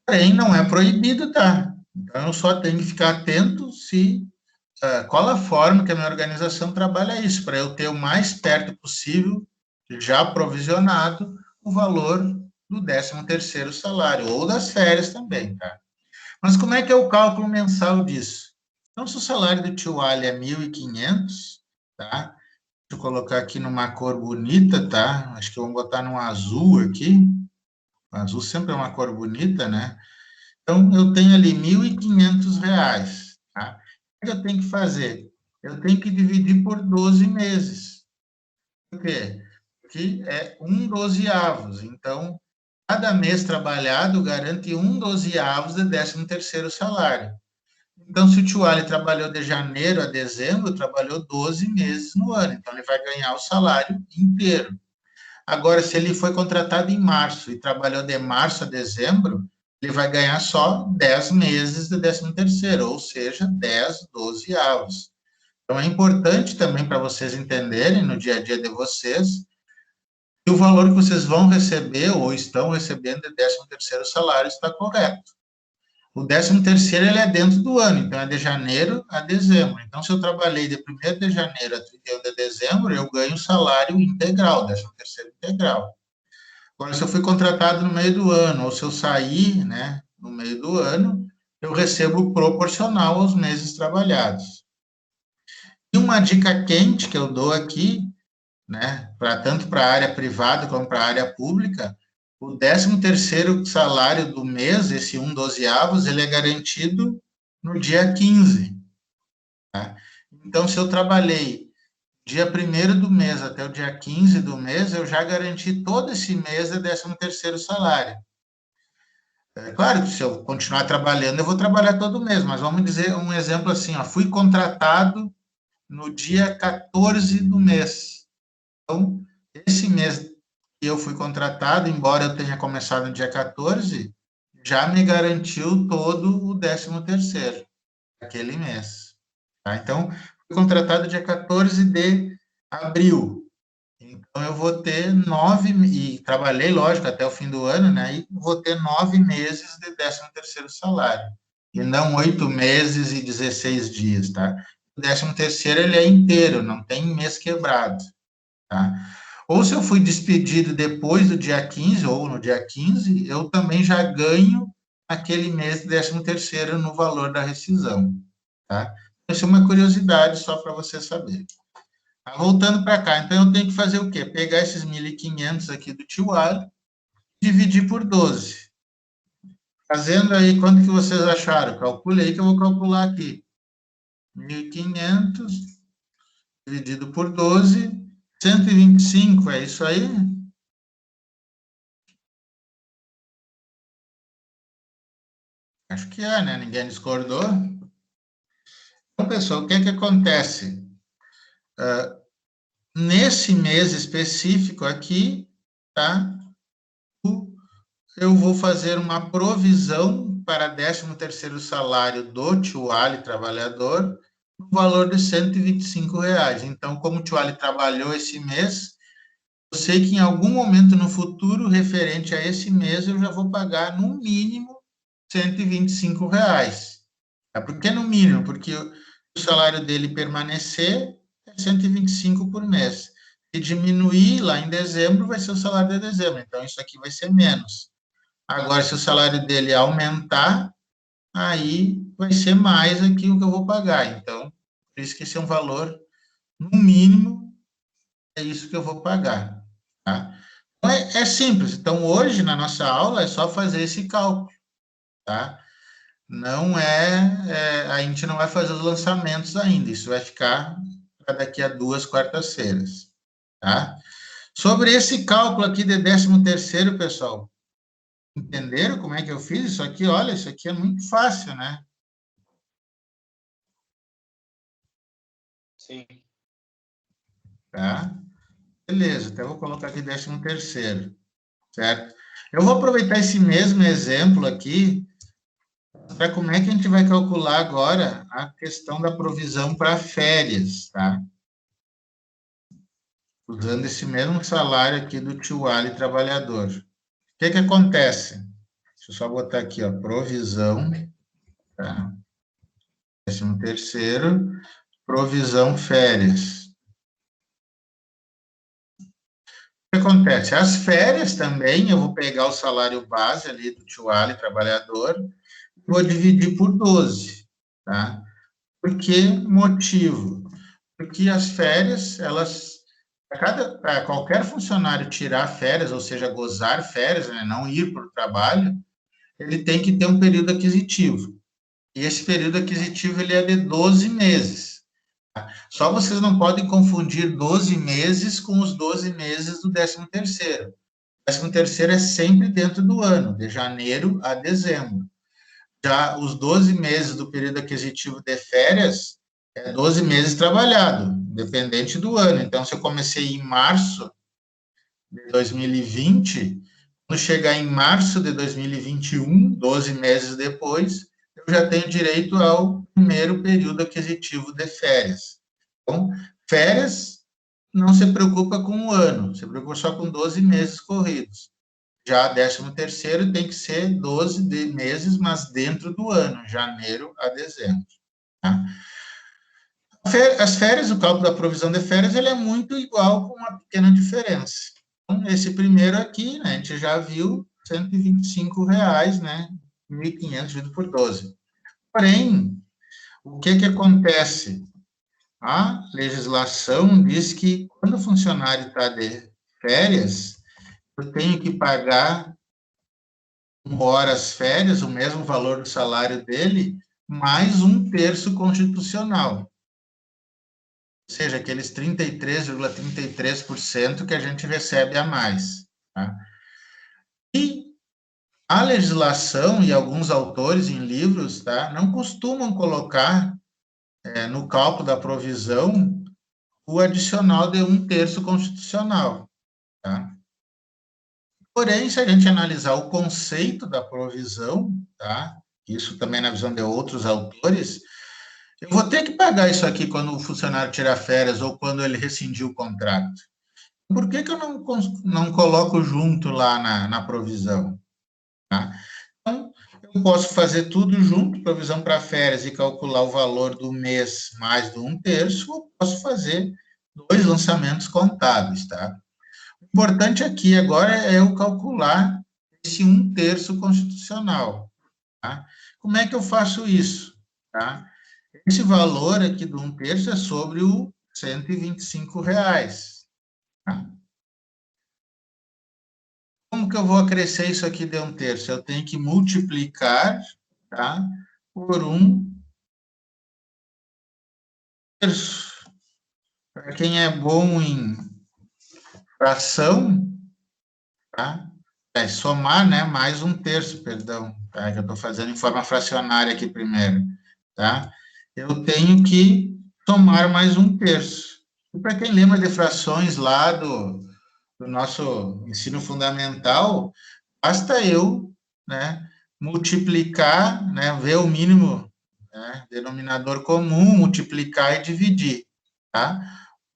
Porém, não é proibido, tá? Então, eu só tenho que ficar atento se qual a forma que a minha organização trabalha isso, para eu ter o mais perto possível, já provisionado, o valor do 13º salário, ou das férias também, tá? Mas como é que é o cálculo mensal disso? Então, se o salário do Tio Ali é 1.500, tá? Deixa eu colocar aqui numa cor bonita, tá? Acho que eu vou botar num azul aqui. O azul sempre é uma cor bonita, né? Então, eu tenho ali R$1.500, tá? O que eu tenho que fazer? eu tenho que dividir por 12 meses. Por quê? Porque é 1/12. Então, cada mês trabalhado garante 1/12 de 13º salário. Então, se o tio Ali trabalhou de janeiro a dezembro, trabalhou 12 meses no ano. Então, ele vai ganhar o salário inteiro. Agora, se ele foi contratado em março e trabalhou de março a dezembro, ele vai ganhar só 10 meses de 13º, ou seja, 10/12. Então, é importante também para vocês entenderem no dia a dia de vocês que o valor que vocês vão receber ou estão recebendo de 13º salário está correto. O 13º ele é dentro do ano, então é de janeiro a dezembro. Então, se eu trabalhei de 1º de janeiro a 31 de dezembro, eu ganho o salário integral, 13º integral. Agora, se eu fui contratado no meio do ano, ou se eu sair, né, no meio do ano, eu recebo proporcional aos meses trabalhados. E uma dica quente que eu dou aqui, né, tanto para a área privada como para a área pública, o 13º salário do mês, esse 1/12, ele é garantido no dia 15. Tá? Então, se eu trabalhei dia 1º do mês até o dia 15 do mês, eu já garanti todo esse mês de 13º salário. É claro que se eu continuar trabalhando, eu vou trabalhar todo mês, mas vamos dizer um exemplo assim, ó, fui contratado no dia 14 do mês. Então, esse mês que eu fui contratado, embora eu tenha começado no dia 14, já me garantiu todo o 13º, aquele mês. Tá? Então, fui contratado dia 14 de abril. Então, eu vou ter 9, e trabalhei, lógico, até o fim do ano, né? E vou ter 9 meses de 13º salário. E não 8 meses e 16 dias, tá? O 13º, ele é inteiro, não tem mês quebrado, tá? Ou se eu fui despedido depois do dia 15, ou no dia 15, eu também já ganho aquele mês de 13º no valor da rescisão, tá? Essa é uma curiosidade só para você saber. Voltando para cá, então eu tenho que fazer o quê? Pegar esses 1.500 aqui do tio Ali, dividir por 12. Fazendo aí, quanto que vocês acharam? Calcule aí que eu vou calcular aqui. 1.500 dividido por 12, 125, é isso aí? Acho que é, né? Ninguém discordou. Então, pessoal, o que é que acontece? Nesse mês específico aqui, tá? Eu vou fazer uma provisão para 13º salário do tio Ali trabalhador, no valor de R$ 125. Então, como o tio Ali trabalhou esse mês, eu sei que em algum momento no futuro, referente a esse mês, eu já vou pagar, no mínimo, R$ 125. Por que no mínimo? Porque o salário dele permanecer é 125 por mês. Se diminuir lá em dezembro, vai ser o salário de dezembro. Então, isso aqui vai ser menos. Agora, se o salário dele aumentar, aí vai ser mais aquilo que eu vou pagar. Então, por isso que esse é um valor, no mínimo, é isso que eu vou pagar. Tá? Então, é simples. Então, hoje, na nossa aula, é só fazer esse cálculo. Tá? Não a gente não vai fazer os lançamentos ainda. Isso vai ficar para daqui a 2 quartas-feiras. Tá? Sobre esse cálculo aqui de 13º, pessoal, entenderam como é que eu fiz isso aqui? Olha, isso aqui é muito fácil, né? Sim. Tá? Beleza, então eu vou colocar aqui 13º, certo? Eu vou aproveitar esse mesmo exemplo aqui para como é que a gente vai calcular agora a questão da provisão para férias, tá? Usando esse mesmo salário aqui do tio Ali trabalhador. O que que acontece? Deixa eu só botar aqui, ó, provisão, tá? 13º, provisão férias. O que acontece? As férias também, eu vou pegar o salário base ali do tio Ali trabalhador, vou dividir por 12, tá? Por que motivo? Porque as férias, elas, para qualquer funcionário tirar férias, ou seja, gozar férias, né, não ir para o trabalho, ele tem que ter um período aquisitivo. E esse período aquisitivo, ele é de 12 meses. Só vocês não podem confundir 12 meses com os 12 meses do 13º. O 13º é sempre dentro do ano, de janeiro a dezembro. Já os 12 meses do período aquisitivo de férias é 12 meses trabalhado, dependente do ano. Então, se eu comecei em março de 2020, quando chegar em março de 2021, 12 meses depois, eu já tenho direito ao primeiro período aquisitivo de férias. Então, férias não se preocupa com o ano, se preocupa só com 12 meses corridos. Já 13º tem que ser 12 meses, mas dentro do ano, janeiro a dezembro. Tá? As férias, o cálculo da provisão de férias, ele é muito igual, com uma pequena diferença. Então, esse primeiro aqui, né, a gente já viu, R$125, né, 1.500 dividido por 12. Porém, o que acontece? A legislação diz que quando o funcionário está de férias, eu tenho que pagar horas férias, o mesmo valor do salário dele, mais 1/3 constitucional. Ou seja, aqueles 33,33% que a gente recebe a mais. Tá? E a legislação e alguns autores em livros, tá, não costumam colocar no cálculo da provisão o adicional de 1/3 constitucional. Tá? Porém, se a gente analisar o conceito da provisão, tá, isso também na visão de outros autores, eu vou ter que pagar isso aqui quando o funcionário tirar férias ou quando ele rescindir o contrato. Por que eu não coloco junto lá na provisão? Tá? Então, eu posso fazer tudo junto, provisão para férias, e calcular o valor do mês mais do 1/3, ou posso fazer 2 lançamentos contábeis. Tá? O importante aqui agora é eu calcular esse 1/3 constitucional. Tá? Como é que eu faço isso? Tá? Esse valor aqui do 1/3 é sobre o R$125. Tá? Como que eu vou acrescer isso aqui de 1/3? Eu tenho que multiplicar, tá, por 1/3. Para quem é bom em fração, tá? É somar, né, mais 1/3, perdão, tá? Que eu estou fazendo em forma fracionária aqui primeiro, tá? Eu tenho que somar mais 1/3. E para quem lembra de frações lá do nosso ensino fundamental, basta eu, né, multiplicar, né, ver o mínimo, né, denominador comum, multiplicar e dividir, tá?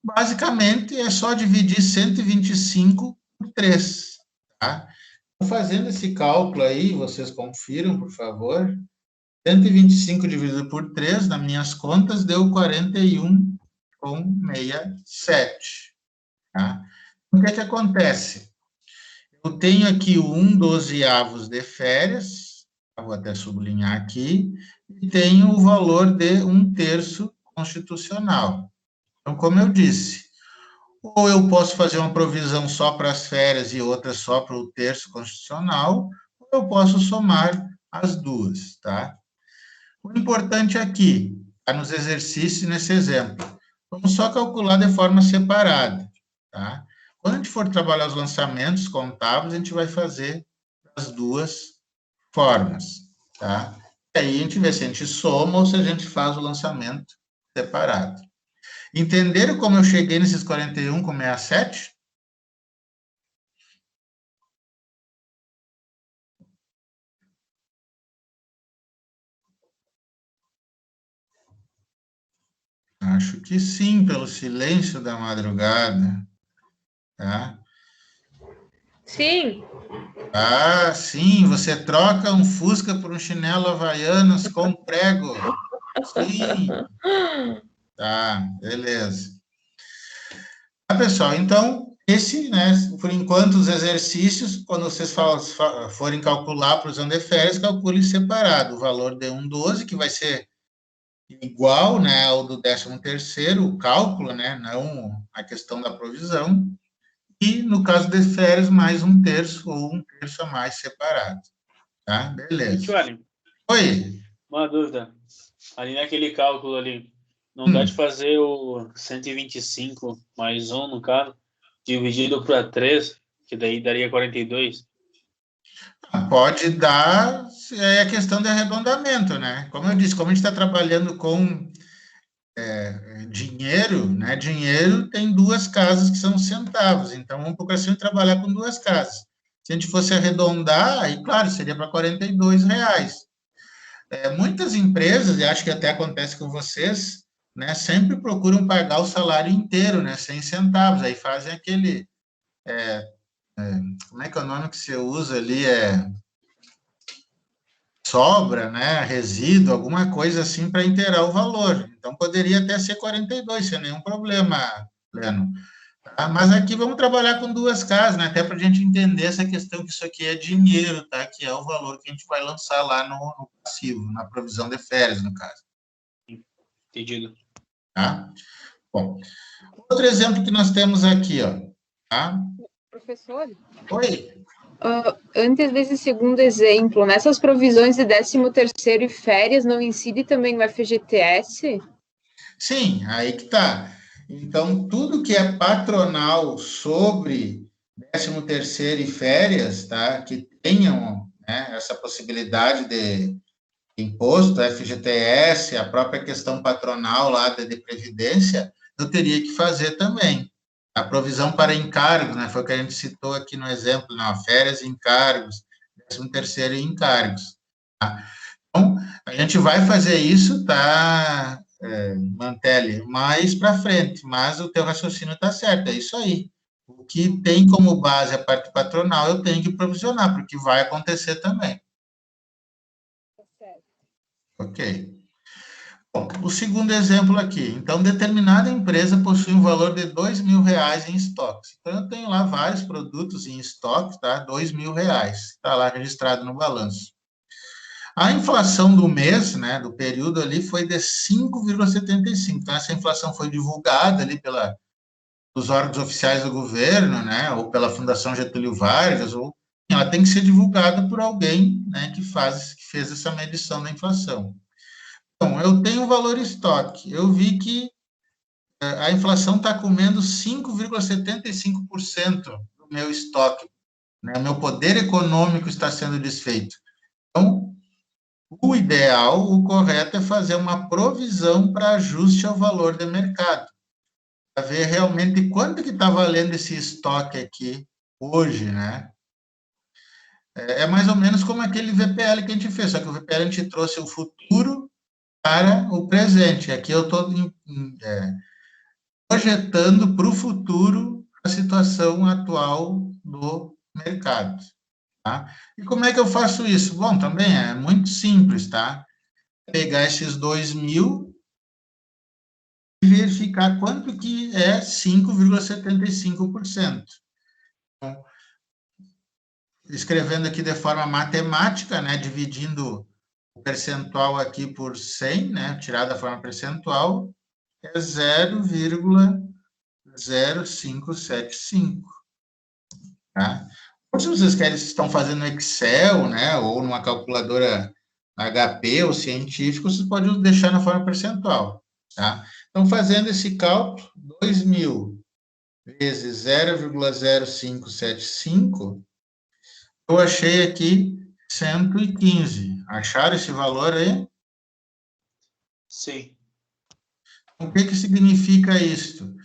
Basicamente, é só dividir 125 por 3, tá? Fazendo esse cálculo aí, vocês confiram, por favor. 125 dividido por 3, nas minhas contas, deu 41,67. Tá? O que acontece? Eu tenho aqui o 1/12 de férias, vou até sublinhar aqui, e tenho o valor de 1/3 constitucional. Então, como eu disse, ou eu posso fazer uma provisão só para as férias e outra só para o 1/3 constitucional, ou eu posso somar as duas, tá? O importante aqui, tá nos exercícios, nesse exemplo, vamos só calcular de forma separada, tá? Quando a gente for trabalhar os lançamentos contábeis, a gente vai fazer as duas formas, tá? E aí a gente vê se a gente soma ou se a gente faz o lançamento separado. Entenderam como eu cheguei nesses 41,67? Acho que sim, pelo silêncio da madrugada, tá? Sim. Ah, sim, você troca um Fusca por um chinelo Havaianas com prego. Sim. Tá, beleza. Tá, pessoal, então, esse, né, por enquanto, os exercícios, quando vocês forem calcular a provisão de férias, calcule separado o valor de 1/12, que vai ser igual, né, ao do 13º, o cálculo, né, não a questão da provisão, e, no caso de férias, mais 1/3 ou 1/3 a mais separado. Tá? Beleza. Tchau, Oi. uma dúvida. Ali naquele cálculo ali, Não dá de fazer o 125 mais 1, no caso, dividido para 3, que daí daria 42. Pode dar, é questão de arredondamento, né? Como eu disse, como a gente está trabalhando com dinheiro, né? Dinheiro tem duas casas que são centavos, então vamos procurar sempre trabalhar com duas casas. Se a gente fosse arredondar, aí, claro, seria para R$ 42. Muitas empresas, e acho que até acontece com vocês, né, sempre procuram pagar o salário inteiro, né, 100 centavos, aí fazem aquele, como é que é o nome que você usa ali, sobra, né, resíduo, alguma coisa assim para inteirar o valor. Então, poderia até ser 42, sem nenhum problema, Leno. Tá? Mas aqui vamos trabalhar com duas casas, né, até para a gente entender essa questão que isso aqui é dinheiro, tá, que é o valor que a gente vai lançar lá no passivo, na provisão de férias, no caso. Entendido. Tá? Bom, outro exemplo que nós temos aqui, ó. Tá? Professor? Oi. Antes desse segundo exemplo, nessas provisões de 13º e férias, não incide também o FGTS? Sim, aí que tá. Então, tudo que é patronal sobre 13º e férias, tá? Que tenham, né, essa possibilidade de imposto, FGTS, a própria questão patronal lá de previdência, eu teria que fazer também. A provisão para encargos, né, foi o que a gente citou aqui no exemplo, não, férias e encargos, 13º e encargos. Tá? Então, a gente vai fazer isso, tá, Mantelli, mais para frente, mas o teu raciocínio está certo, é isso aí. O que tem como base a parte patronal, eu tenho que provisionar, porque vai acontecer também. Ok. Bom, o segundo exemplo aqui. Então, determinada empresa possui um valor de R$ 2.000 em estoques. Então, eu tenho lá vários produtos em estoque, tá? R$ 2.000. Está lá registrado no balanço. A inflação do mês, né, do período ali, foi de 5,75. Então, essa inflação foi divulgada ali pelos órgãos oficiais do governo, né, ou pela Fundação Getúlio Vargas, ou ela tem que ser divulgada por alguém, né, que fez essa medição da inflação. Então, eu tenho o valor estoque. Eu vi que a inflação está comendo 5,75% do meu estoque. Né? O meu poder econômico está sendo desfeito. Então, o ideal, o correto é fazer uma provisão para ajuste ao valor de mercado. Para ver realmente quanto que está valendo esse estoque aqui hoje, né? É mais ou menos como aquele VPL que a gente fez, só que o VPL a gente trouxe o futuro para o presente. Aqui eu estou projetando para o futuro a situação atual do mercado. Tá? E como é que eu faço isso? Bom, também é muito simples, tá? Pegar esses 2.000 e verificar quanto que é 5,75%. Então, escrevendo aqui de forma matemática, né, dividindo o percentual aqui por 100, né, tirar da forma percentual, é 0,0575. Tá? Ou se vocês querem, se estão fazendo no Excel, né, ou numa calculadora HP ou científica, vocês podem deixar na forma percentual. Tá? Então, fazendo esse cálculo, 2.000 vezes 0,0575, eu achei aqui 115. Acharam esse valor aí? Sim. O que significa isso?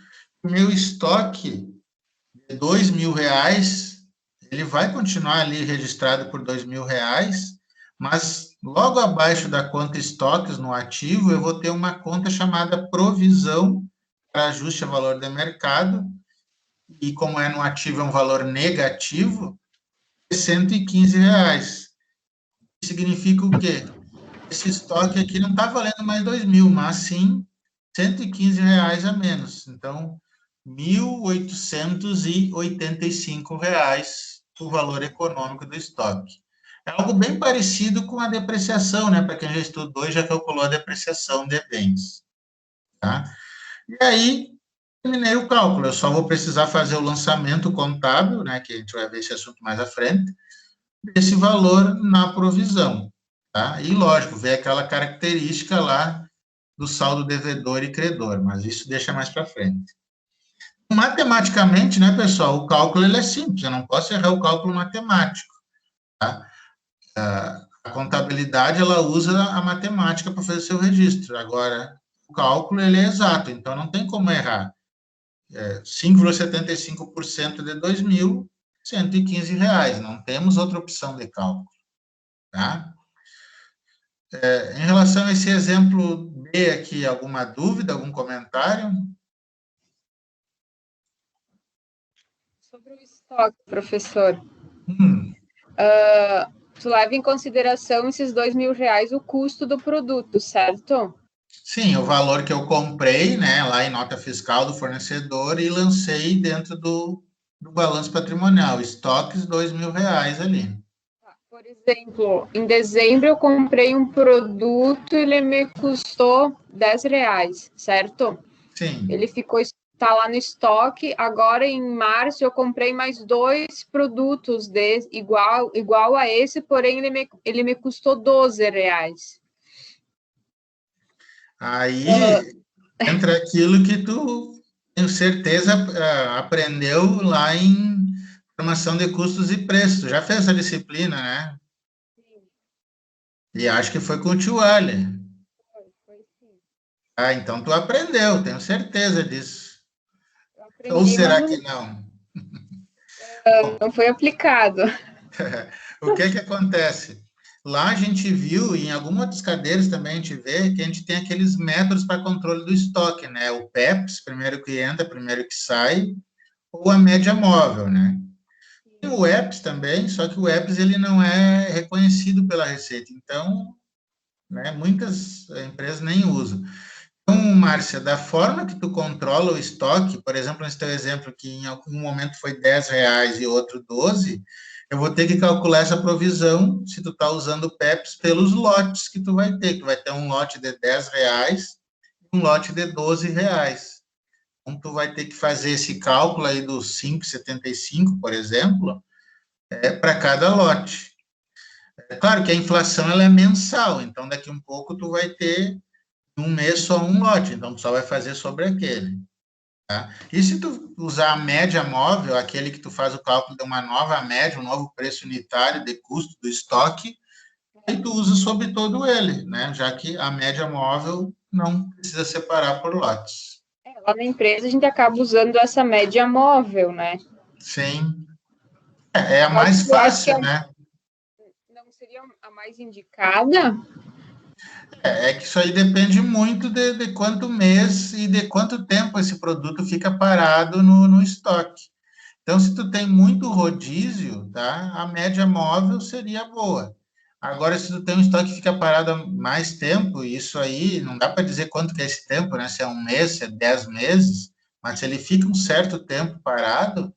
O meu estoque de R$ 2.000, ele vai continuar ali registrado por R$ 2.000, mas logo abaixo da conta estoques no ativo, eu vou ter uma conta chamada provisão para ajuste a valor de mercado, e como é no ativo é um valor negativo, de R$ 115. Significa o quê? Esse estoque aqui não está valendo mais 2.000, mas sim R$ 115 a menos. Então, R$ 1.885 o valor econômico do estoque. É algo bem parecido com a depreciação, né? Para quem já estudou e já calculou a depreciação de bens. Tá? E aí, terminei o cálculo. Eu só vou precisar fazer o lançamento contábil, né? Que a gente vai ver esse assunto mais à frente, desse valor na provisão. Tá? E, lógico, ver aquela característica lá do saldo devedor e credor, mas isso deixa mais para frente. Matematicamente, né, pessoal, o cálculo ele é simples, eu não posso errar o cálculo matemático, tá? A contabilidade, ela usa a matemática para fazer seu registro. Agora, o cálculo, ele é exato, então não tem como errar. 5,75% de R$ 2.115, não temos outra opção de cálculo, tá? Em relação a esse exemplo B aqui, alguma dúvida, algum comentário? Sobre o estoque, professor. Tu leva em consideração esses R$ 2.000 o custo do produto, certo? Sim, o valor que eu comprei, né, lá em nota fiscal do fornecedor e lancei dentro do balanço patrimonial, estoques R$ 2.000 ali. Por exemplo, em dezembro eu comprei um produto, ele me custou R$ 10, certo? Sim. Ele tá lá no estoque. Agora, em março, eu comprei mais 2 produtos igual a esse, porém ele me custou R$ 12. Aí entra aquilo que tu, tenho certeza, aprendeu lá em formação de custos e preços. Tu já fez essa disciplina, né? Sim. E acho que foi com o tio Ali. Foi sim. Então tu aprendeu, tenho certeza disso. Eu aprendi, Ou será mas que não? não foi aplicado. O que acontece? Lá a gente viu, e em algumas outras cadeiras também a gente vê, que a gente tem aqueles métodos para controle do estoque, né? O PEPS, primeiro que entra, primeiro que sai, ou a média móvel, né? Tem o EPS também, só que o EPS ele não é reconhecido pela Receita, então, né, muitas empresas nem usam. Então, Márcia, da forma que tu controla o estoque, por exemplo, nesse teu exemplo que em algum momento foi R$ 10 e outro 12, eu vou ter que calcular essa provisão, se tu está usando o PEPS, pelos lotes que tu vai ter. Tu vai ter um lote de R$ 10 e um lote de R$ 12. Então, tu vai ter que fazer esse cálculo aí dos 5,75, por exemplo, para cada lote. É claro que a inflação ela é mensal, então daqui um pouco tu vai ter um mês só um lote, então tu só vai fazer sobre aquele. Tá? E se tu usar a média móvel, aquele que tu faz o cálculo de uma nova média, um novo preço unitário de custo do estoque, aí tu usa sobre todo ele, né? Já que a média móvel não precisa separar por lotes. Lá na empresa a gente acaba usando essa média móvel, né? Sim. É a Mas mais tu acha que fácil, né? não seria a mais indicada? É que isso aí depende muito de quanto mês e de quanto tempo esse produto fica parado no estoque. Então, se tu tem muito rodízio, tá? A média móvel seria boa. Agora, se tu tem um estoque que fica parado há mais tempo, isso aí não dá para dizer quanto que é esse tempo, né? Se é um mês, se é 10 meses, mas se ele fica um certo tempo parado,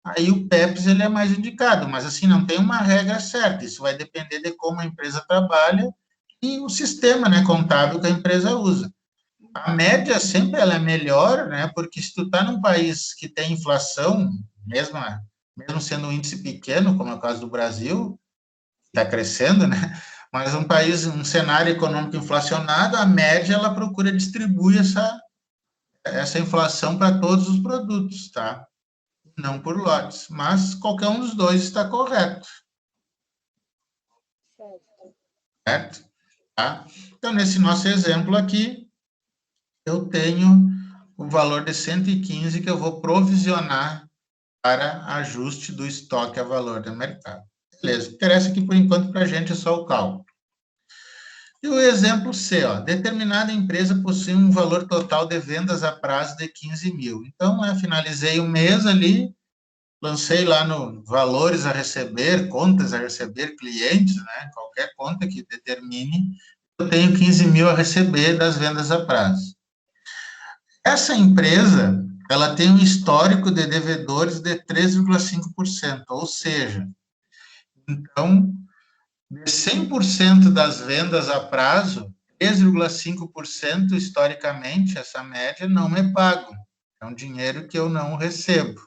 aí o PEPS ele é mais indicado. Mas assim, não tem uma regra certa. Isso vai depender de como a empresa trabalha e o sistema, né, contábil que a empresa usa. A média sempre ela é melhor, né? Porque se tu está num país que tem inflação, mesmo sendo um índice pequeno, como é o caso do Brasil, está crescendo, né? Mas um cenário econômico inflacionado, a média ela procura distribuir essa inflação para todos os produtos, tá? Não por lotes, mas qualquer um dos dois está correto, certo? Tá? Então, nesse nosso exemplo aqui, eu tenho o valor de 115 que eu vou provisionar para ajuste do estoque a valor do mercado. Beleza, interessa aqui por enquanto para a gente é só o cálculo. E o exemplo C, ó, determinada empresa possui um valor total de vendas a prazo de 15 mil. Então, finalizei o mês ali, lancei lá no valores a receber, contas a receber, clientes, né, qualquer conta que determine, eu tenho 15 mil a receber das vendas a prazo. Essa empresa, ela tem um histórico de devedores de 3,5%, ou seja, então, de 100% das vendas a prazo, 3,5% historicamente, essa média, não me pago. É um dinheiro que eu não recebo.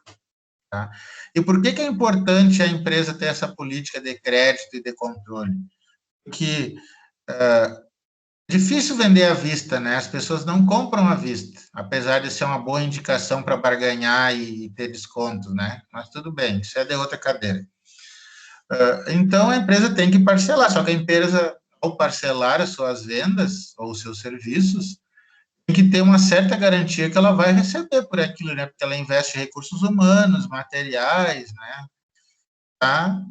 Tá? E por que é importante a empresa ter essa política de crédito e de controle? Porque difícil vender à vista, né? As pessoas não compram à vista, apesar de ser uma boa indicação para barganhar e ter desconto, né? Mas tudo bem, isso é de outra cadeira. Então, a empresa tem que parcelar, só que a empresa, ao parcelar as suas vendas ou os seus serviços, tem que ter uma certa garantia que ela vai receber por aquilo, né? Porque ela investe recursos humanos, materiais, né? Para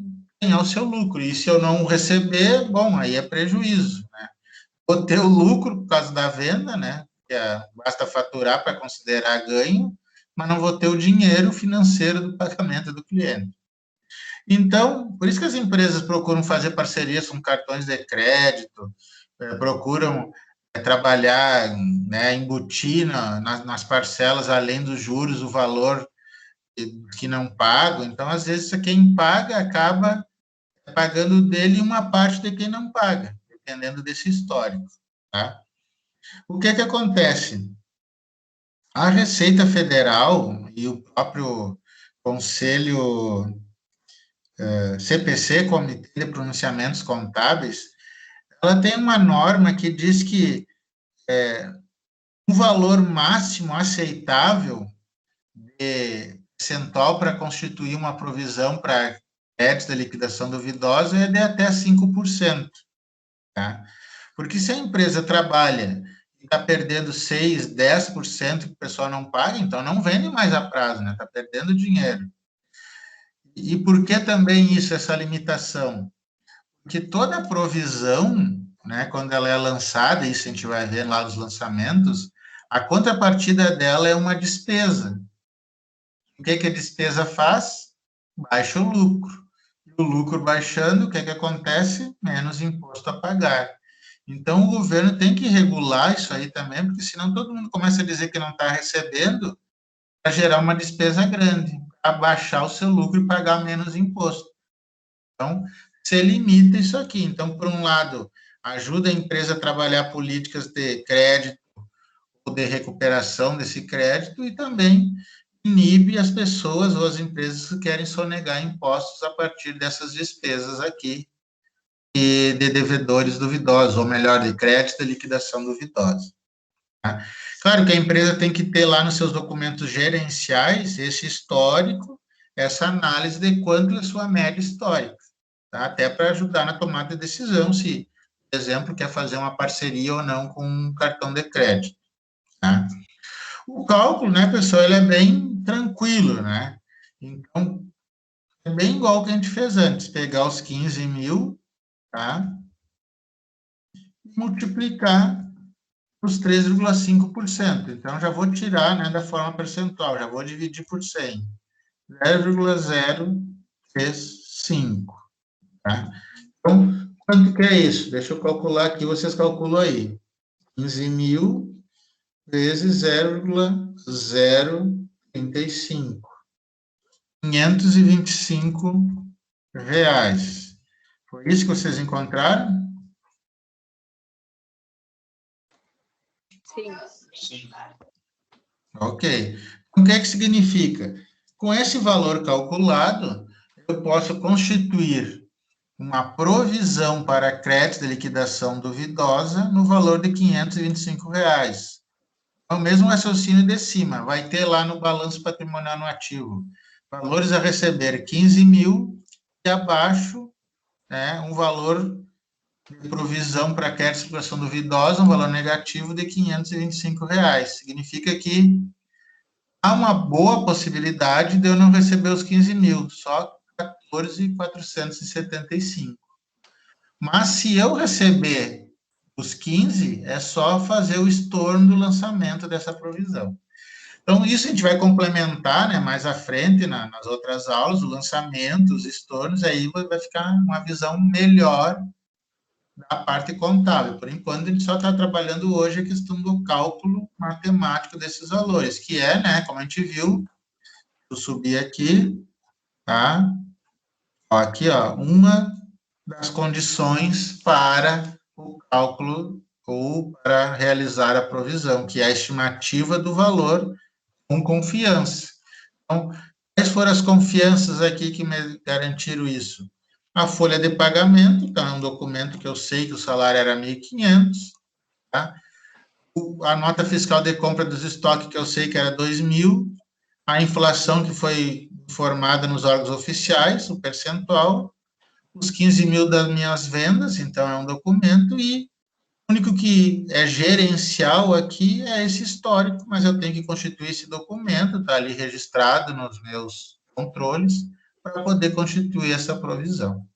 ganhar o seu lucro. E se eu não receber, bom, aí é prejuízo, né? Vou ter o lucro por causa da venda, né? Que basta faturar para considerar ganho, mas não vou ter o dinheiro financeiro do pagamento do cliente. Então, por isso que as empresas procuram fazer parcerias com cartões de crédito, procuram trabalhar, né, embutir nas parcelas, além dos juros, o valor que não pagam. Então, às vezes, quem paga acaba pagando dele uma parte de quem não paga, dependendo desse histórico, tá? O que acontece? A Receita Federal e o próprio Conselho CPC, Comitê de Pronunciamentos Contábeis, ela tem uma norma que diz que um valor máximo aceitável de percentual para constituir uma provisão para crédito da liquidação duvidosa é de até 5%. Tá? Porque se a empresa trabalha e está perdendo 6%, 10% que o pessoal não paga, então não vende mais a prazo, né? Está perdendo dinheiro. E por que também isso, essa limitação? Porque toda provisão, né, quando ela é lançada, isso a gente vai ver lá nos lançamentos, a contrapartida dela é uma despesa. O que a despesa faz? Baixa o lucro. E o lucro baixando, o que acontece? Menos imposto a pagar. Então, o governo tem que regular isso aí também, porque senão todo mundo começa a dizer que não está recebendo para gerar uma despesa grande, para baixar o seu lucro e pagar menos imposto. Então, você limita isso aqui. Então, por um lado, ajuda a empresa a trabalhar políticas de crédito ou de recuperação desse crédito e também inibe as pessoas ou as empresas que querem sonegar impostos a partir dessas despesas aqui e de devedores duvidosos, ou melhor, de crédito e liquidação duvidosa. Tá? Claro que a empresa tem que ter lá nos seus documentos gerenciais esse histórico, essa análise de quanto é sua média histórica, tá? Até para ajudar na tomada de decisão, se, por exemplo, quer fazer uma parceria ou não com um cartão de crédito. Tá? O cálculo, né, pessoal, ele é bem tranquilo, né? Então, é bem igual ao que a gente fez antes, pegar os 15 mil, tá? Multiplicar os 3,5%. Então, já vou tirar, né, da forma percentual, já vou dividir por 100. 0,035, tá? Então, quanto que é isso? Deixa eu calcular aqui, vocês calculam aí. 15 mil vezes 0,035. R$525. Foi isso que vocês encontraram? Sim. Sim. Ok. O que significa? Com esse valor calculado, eu posso constituir uma provisão para crédito de liquidação duvidosa no valor de R$525. É o mesmo raciocínio de cima, vai ter lá no balanço patrimonial no ativo, valores a receber 15 mil e abaixo, né, um valor de provisão para crédito de liquidação duvidosa, um valor negativo de R$525. Significa que há uma boa possibilidade de eu não receber os 15 mil, só 14.475. Mas se eu receber os 15, é só fazer o estorno do lançamento dessa provisão. Então, isso a gente vai complementar, né, mais à frente, nas outras aulas, o lançamento, os estornos, aí vai ficar uma visão melhor da parte contábil. Por enquanto, a gente só está trabalhando hoje a questão do cálculo matemático desses valores, que é, né, como a gente viu, eu subi aqui, tá? Ó, aqui, ó, uma das condições para o cálculo ou para realizar a provisão, que é a estimativa do valor com confiança. Então, quais foram as confianças aqui que me garantiram isso? A folha de pagamento, então é um documento que eu sei que o salário era 1.500, tá? A nota fiscal de compra dos estoques, que eu sei que era 2.000, a inflação que foi informada nos órgãos oficiais, o percentual, os 15.000 das minhas vendas, então é um documento, e o único que é gerencial aqui é esse histórico, mas eu tenho que constituir esse documento, está ali registrado nos meus controles, para poder constituir essa provisão.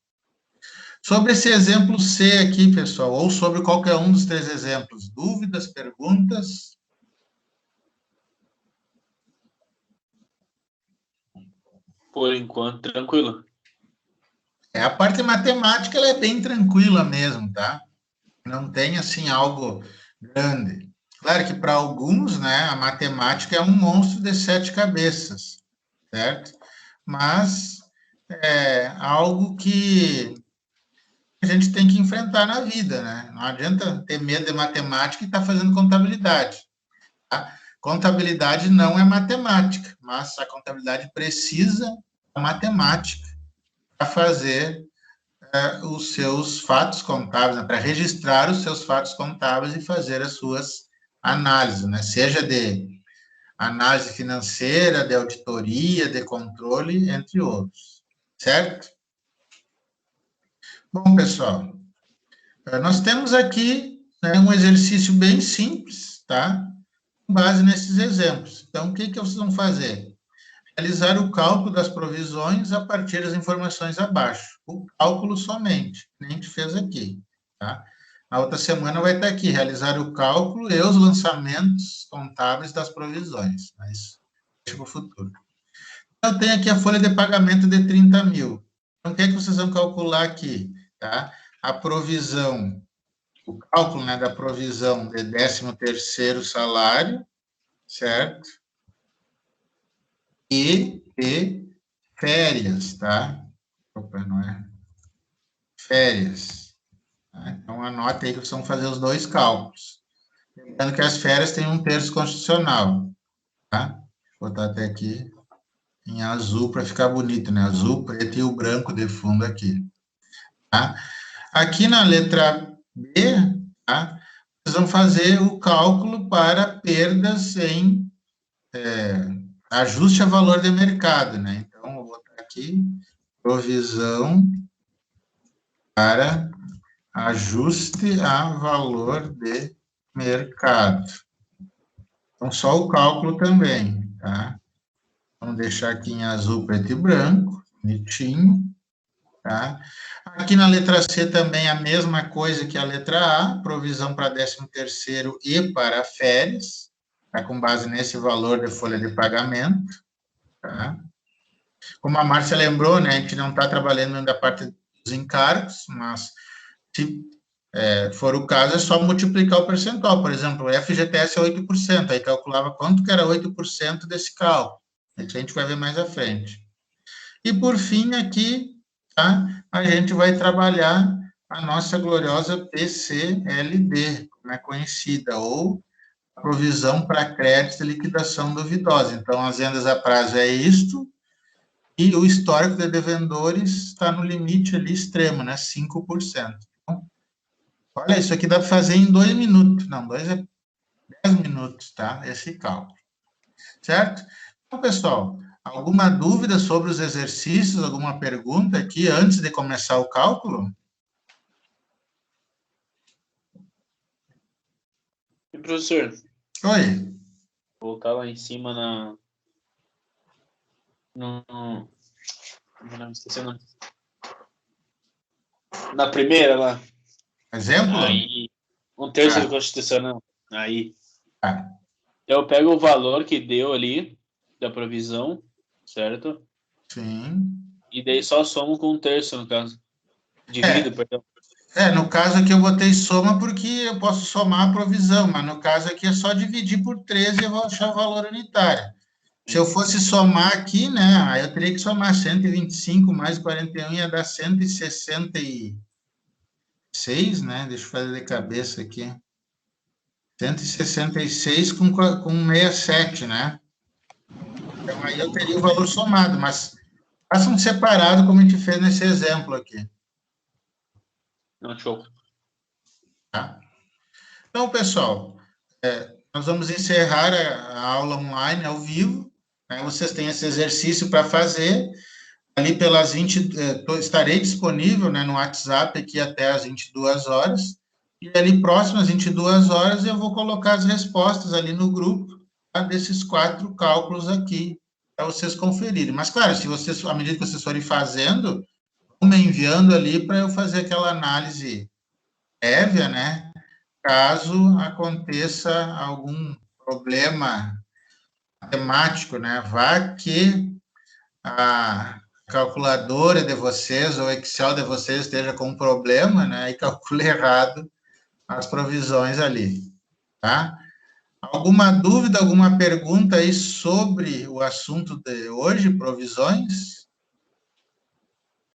Sobre esse exemplo C aqui, pessoal, ou sobre qualquer um dos 3 exemplos, dúvidas, perguntas? Por enquanto, tranquilo. A parte matemática, ela é bem tranquila mesmo, tá? Não tem, assim, algo grande. Claro que para alguns, né, a matemática é um monstro de 7 cabeças, certo? Mas é algo que a gente tem que enfrentar na vida, né? Não adianta ter medo de matemática e estar fazendo contabilidade, tá? Contabilidade não é matemática, mas a contabilidade precisa da matemática para fazer os seus fatos contábeis, né? Para registrar os seus fatos contábeis e fazer as suas análises, né? Seja de análise financeira, de auditoria, de controle, entre outros, certo? Bom, pessoal, nós temos aqui, né, um exercício bem simples, tá? Com base nesses exemplos. Então, o que vocês vão fazer? Realizar o cálculo das provisões a partir das informações abaixo. O cálculo somente, que a gente fez aqui, tá? Na outra semana vai estar aqui, realizar o cálculo e os lançamentos contábeis das provisões. Mas deixa para o futuro. Eu tenho aqui a folha de pagamento de 30.000. Então, o que vocês vão calcular aqui? Tá? A provisão, o cálculo, né, da provisão de 13º salário, certo? E férias, tá? Opa, não é? Férias. Tá? Então, anote aí que vocês vão fazer os 2 cálculos. Lembrando que as férias têm um terço constitucional, tá? Vou botar até aqui em azul para ficar bonito, né? Azul, preto e o branco de fundo aqui, tá? Aqui na letra B, tá? Vocês vão fazer o cálculo para perdas em ajuste a valor de mercado, né? Então, vou botar aqui provisão para ajuste a valor de mercado. Então, só o cálculo também, tá? Vamos deixar aqui em azul, preto e branco, bonitinho, tá? Aqui na letra C também a mesma coisa que a letra A, provisão para 13º e para férias, tá? Com base nesse valor de folha de pagamento, tá? Como a Márcia lembrou, né, a gente não está trabalhando ainda a parte dos encargos, mas se for o caso, é só multiplicar o percentual. Por exemplo, o FGTS é 8%, aí calculava quanto que era 8% desse cálculo. Isso a gente vai ver mais à frente. E, por fim, aqui, tá, a gente vai trabalhar a nossa gloriosa PCLD, como é conhecida, ou a provisão para crédito e liquidação duvidosa. Então, as vendas a prazo é isto, e o histórico de devedores está no limite ali extremo, né, 5%. Então, olha, isso aqui dá para fazer em 2 minutos. Não, 10 minutos, tá? Esse cálculo. Certo? Então, pessoal, alguma dúvida sobre os exercícios? Alguma pergunta aqui antes de começar o cálculo? E, professor? Oi. Voltar lá em cima não esqueci o nome. Na primeira lá. Exemplo? Aí, 1/3 do constitucional. Aí. Ah. Eu pego o valor que deu ali da provisão, certo? Sim. E daí só somo com 1/3, no caso. Divido, perdão. No caso aqui eu botei soma porque eu posso somar a provisão, mas no caso aqui é só dividir por 13 e eu vou achar o valor unitário. Se eu fosse somar aqui, né, aí eu teria que somar 125 mais 41 ia dar 166, né? Deixa eu fazer de cabeça aqui. 166 com 67, né? Então, aí eu teria o valor somado, mas façam separado, como a gente fez nesse exemplo aqui. Não, show. Tá? Então, pessoal, nós vamos encerrar a aula online ao vivo, né? Vocês têm esse exercício para fazer, ali pelas 20, estarei disponível, né, no WhatsApp aqui até as 22 horas, e ali próximo às 22 horas eu vou colocar as respostas ali no grupo, tá, desses 4 cálculos aqui, para vocês conferirem. Mas, claro, se vocês, à medida que vocês forem fazendo, vão me enviando ali para eu fazer aquela análise prévia, né, caso aconteça algum problema matemático, né, vá que a calculadora de vocês, ou o Excel de vocês esteja com um problema, né, e calcule errado as provisões ali, tá? Alguma dúvida, alguma pergunta aí sobre o assunto de hoje, provisões?